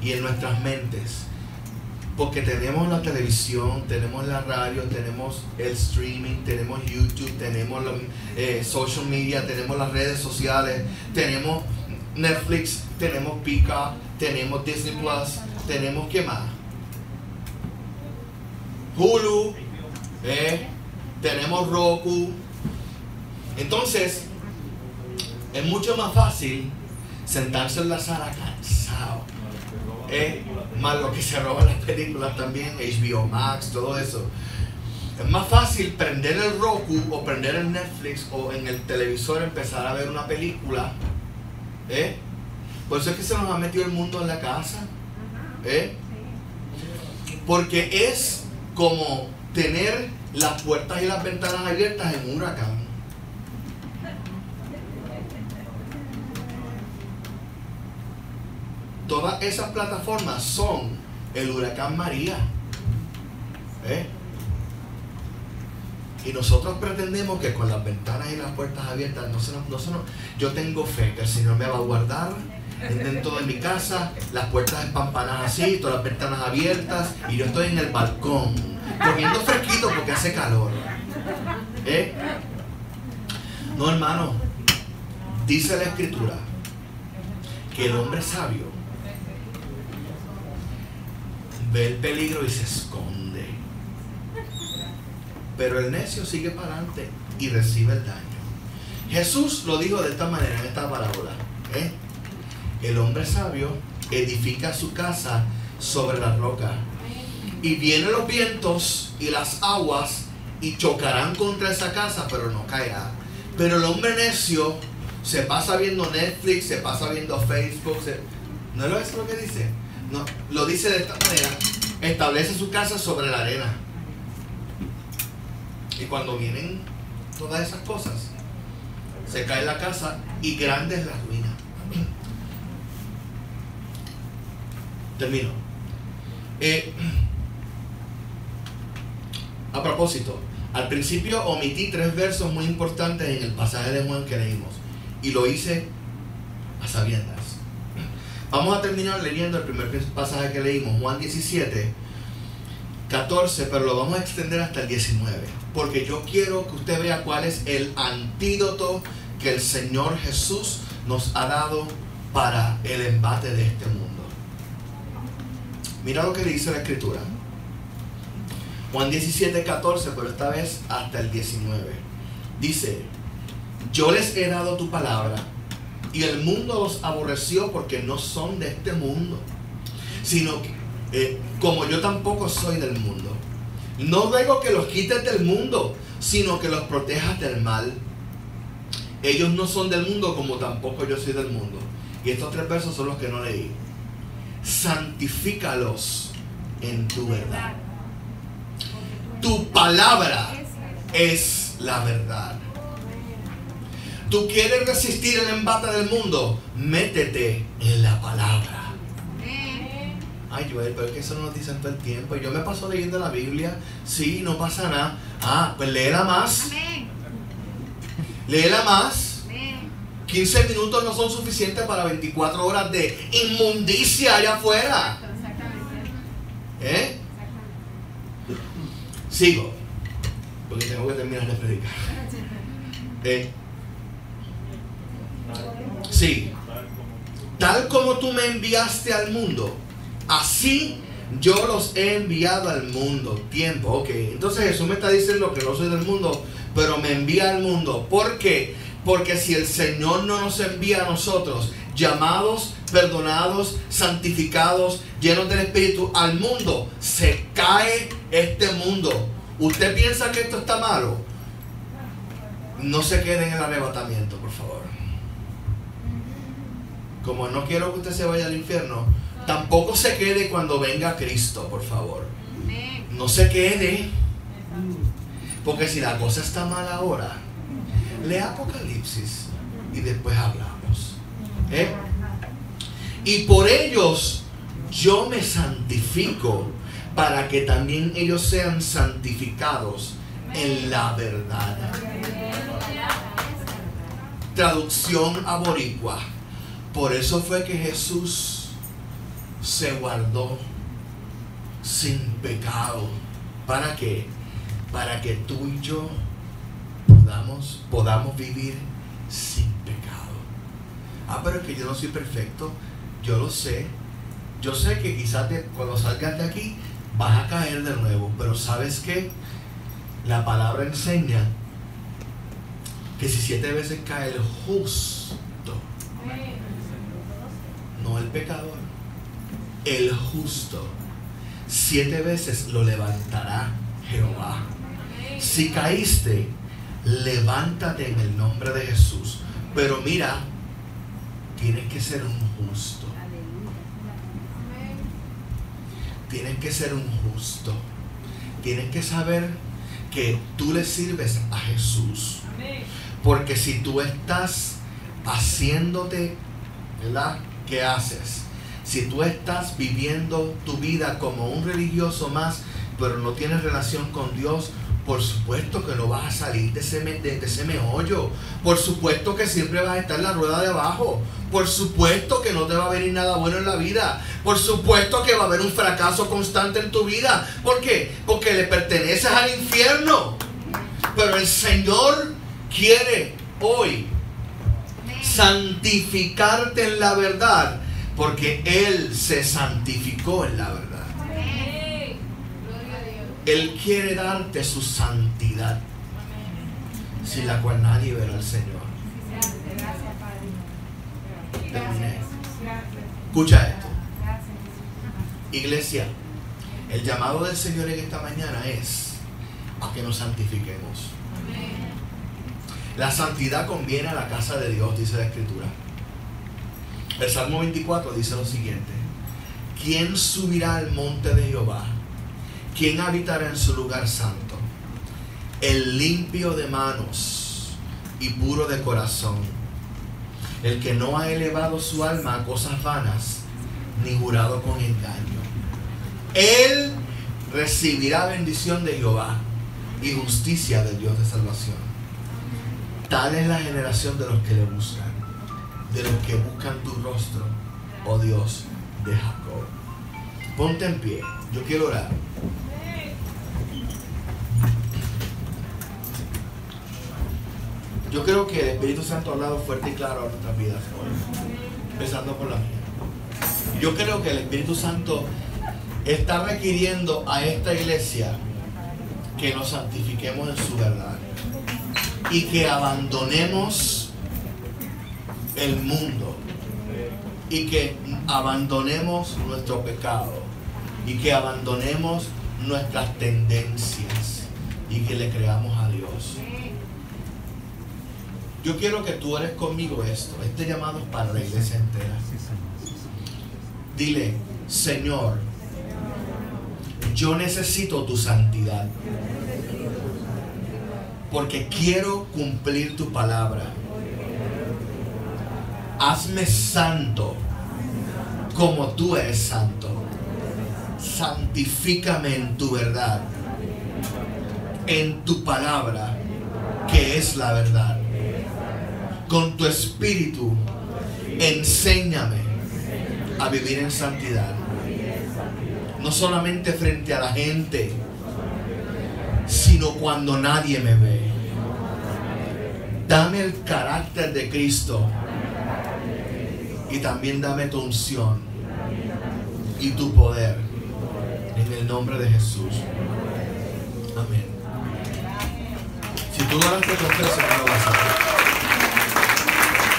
y en nuestras mentes? Porque tenemos la televisión, tenemos la radio, tenemos el streaming, tenemos YouTube, tenemos los social media, tenemos las redes sociales, tenemos Netflix, tenemos Peacock, tenemos Disney Plus, tenemos ¿qué más? Hulu, tenemos Roku. Entonces, es mucho más fácil sentarse en la sala cansado. Más lo que se roban las películas también, HBO Max, todo eso. Es más fácil prender el Roku o prender el Netflix o en el televisor empezar a ver una película. Por eso es que se nos ha metido el mundo en la casa. Porque es como tener las puertas y las ventanas abiertas en un huracán. Todas esas plataformas son el huracán María. Y nosotros pretendemos que con las ventanas y las puertas abiertas yo tengo fe que el Señor me va a guardar dentro de mi casa, las puertas espampanadas así, todas las ventanas abiertas, y yo estoy en el balcón comiendo fresquito porque hace calor. No, hermano, dice la Escritura que el hombre sabio ve el peligro y se esconde, pero el necio sigue para adelante y recibe el daño. Jesús lo dijo de esta manera en esta parábola: El hombre sabio edifica su casa sobre la roca. Y vienen los vientos y las aguas y chocarán contra esa casa, pero no caerá. Pero el hombre necio se pasa viendo Netflix, se pasa viendo Facebook. ¿No es eso lo que dice? No, lo dice de esta manera. Establece su casa sobre la arena. Y cuando vienen todas esas cosas, se cae la casa y grande es la ruina. Termino. A propósito, al principio omití 3 versos muy importantes en el pasaje de Juan que leímos. Y lo hice a sabiendas. Vamos a terminar leyendo el primer pasaje que leímos, Juan 17, 14, pero lo vamos a extender hasta el 19. Porque yo quiero que usted vea cuál es el antídoto que el Señor Jesús nos ha dado para el embate de este mundo. Mira lo que dice la Escritura. Juan 17, 14, pero esta vez hasta el 19. Dice: yo les he dado tu palabra, y el mundo los aborreció porque no son de este mundo, sino que, como yo tampoco soy del mundo. No ruego que los quites del mundo, sino que los protejas del mal. Ellos no son del mundo, como tampoco yo soy del mundo. Y estos 3 versos son los que no leí. Santifícalos en tu verdad. Tu palabra es la verdad. ¿Tú quieres resistir el embate del mundo? Métete en la palabra. Ay, Joel, pero es que eso no nos dicen todo el tiempo. Yo me paso leyendo la Biblia. Sí, no pasa nada. Ah, pues léela más. Léela más. 15 minutos no son suficientes para 24 horas de inmundicia allá afuera. ¿Eh? Sigo, porque tengo que terminar de predicar. Sí. Tal como tú me enviaste al mundo, así yo los he enviado al mundo. Tiempo, ok. Entonces Jesús me está diciendo que no soy del mundo, pero me envía al mundo. ¿Por qué? Porque si el Señor no nos envía a nosotros, llamados, perdonados, santificados, llenos del Espíritu, al mundo, se cae este mundo. ¿Usted piensa que esto está malo? No se quede en el arrebatamiento, por favor. Como no quiero que usted se vaya al infierno, tampoco se quede cuando venga Cristo, por favor. No se quede. Porque si la cosa está mal ahora, lea Apocalipsis y después hablamos. Y por ellos yo me santifico, para que también ellos sean santificados en la verdad. Traducción aboricua. Por eso fue que Jesús se guardó sin pecado. ¿Para qué? Para que tú y yo podamos vivir sin pecado. Ah, pero es que yo no soy perfecto. Yo lo sé. Yo sé que quizás cuando salgas de aquí vas a caer de nuevo. Pero ¿sabes qué? La palabra enseña que si 7 veces cae el justo, no el pecador, el justo, 7 veces lo levantará Jehová. Si caíste, levántate en el nombre de Jesús. Pero mira, tienes que ser un justo. Tienes que ser un justo. Tienes que saber que tú le sirves a Jesús. Porque si tú estás haciéndote, ¿verdad? ¿Qué haces? Si tú estás viviendo tu vida como un religioso más, pero no tienes relación con Dios, por supuesto que no vas a salir de ese meollo. Por supuesto que siempre vas a estar en la rueda de abajo. Por supuesto que no te va a venir nada bueno en la vida. Por supuesto que va a haber un fracaso constante en tu vida. ¿Por qué? Porque le perteneces al infierno. Pero el Señor quiere hoy santificarte en la verdad, porque Él se santificó en la verdad. Él quiere darte su santidad, sin la cual nadie verá al Señor. Terminé. Escucha esto. Iglesia, el llamado del Señor en esta mañana es a que nos santifiquemos. La santidad conviene a la casa de Dios, dice la Escritura. El Salmo 24 dice lo siguiente: ¿quién subirá al monte de Jehová? ¿Quién habitará en su lugar santo? El limpio de manos y puro de corazón, el que no ha elevado su alma a cosas vanas, ni jurado con engaño. Él recibirá bendición de Jehová y justicia del Dios de salvación. Tal es la generación de los que le buscan, de los que buscan tu rostro, oh Dios de Jacob. Ponte en pie, yo quiero orar. Yo creo que el Espíritu Santo ha hablado fuerte y claro a nuestras vidas hoy, empezando por la mía. Yo creo que el Espíritu Santo está requiriendo a esta iglesia que nos santifiquemos en su verdad y que abandonemos el mundo y que abandonemos nuestro pecado y que abandonemos nuestras tendencias y que le creamos a Dios. Yo quiero que tú ores conmigo esto. Este llamado es para la iglesia entera. Dile: Señor, yo necesito tu santidad, porque quiero cumplir tu palabra. Hazme santo como tú eres santo. Santifícame en tu verdad, en tu palabra, que es la verdad. Con tu espíritu, enséñame a vivir en santidad. No solamente frente a la gente, sino cuando nadie me ve. Dame el carácter de Cristo y también dame tu unción y tu poder, en el nombre de Jesús. Amén. Si tú oraste con fe, Señor, lo vas a hacer.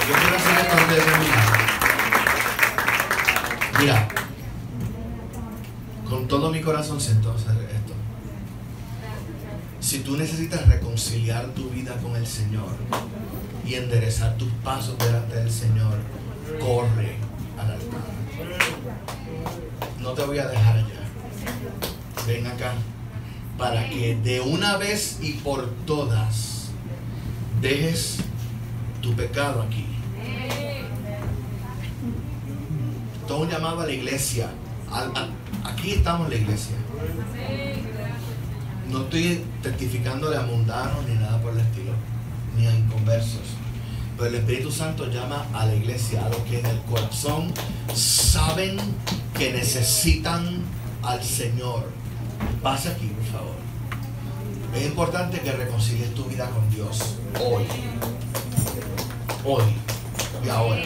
Yo quiero hacer esto antes de terminar. Mira, con todo mi corazón siento hacer esto. Si tú necesitas reconciliar tu vida con el Señor y enderezar tus pasos delante del Señor, corre al altar. No te voy a dejar allá. Ven acá para que de una vez y por todas dejes tu pecado aquí. Todo un llamado a la iglesia. Aquí estamos en la iglesia. No estoy testificándole a mundanos ni nada por el estilo, ni a inconversos. Pero el Espíritu Santo llama a la iglesia, a los que en el corazón saben que necesitan al Señor. Pasa aquí, por favor. Es importante que reconcilies tu vida con Dios hoy y ahora.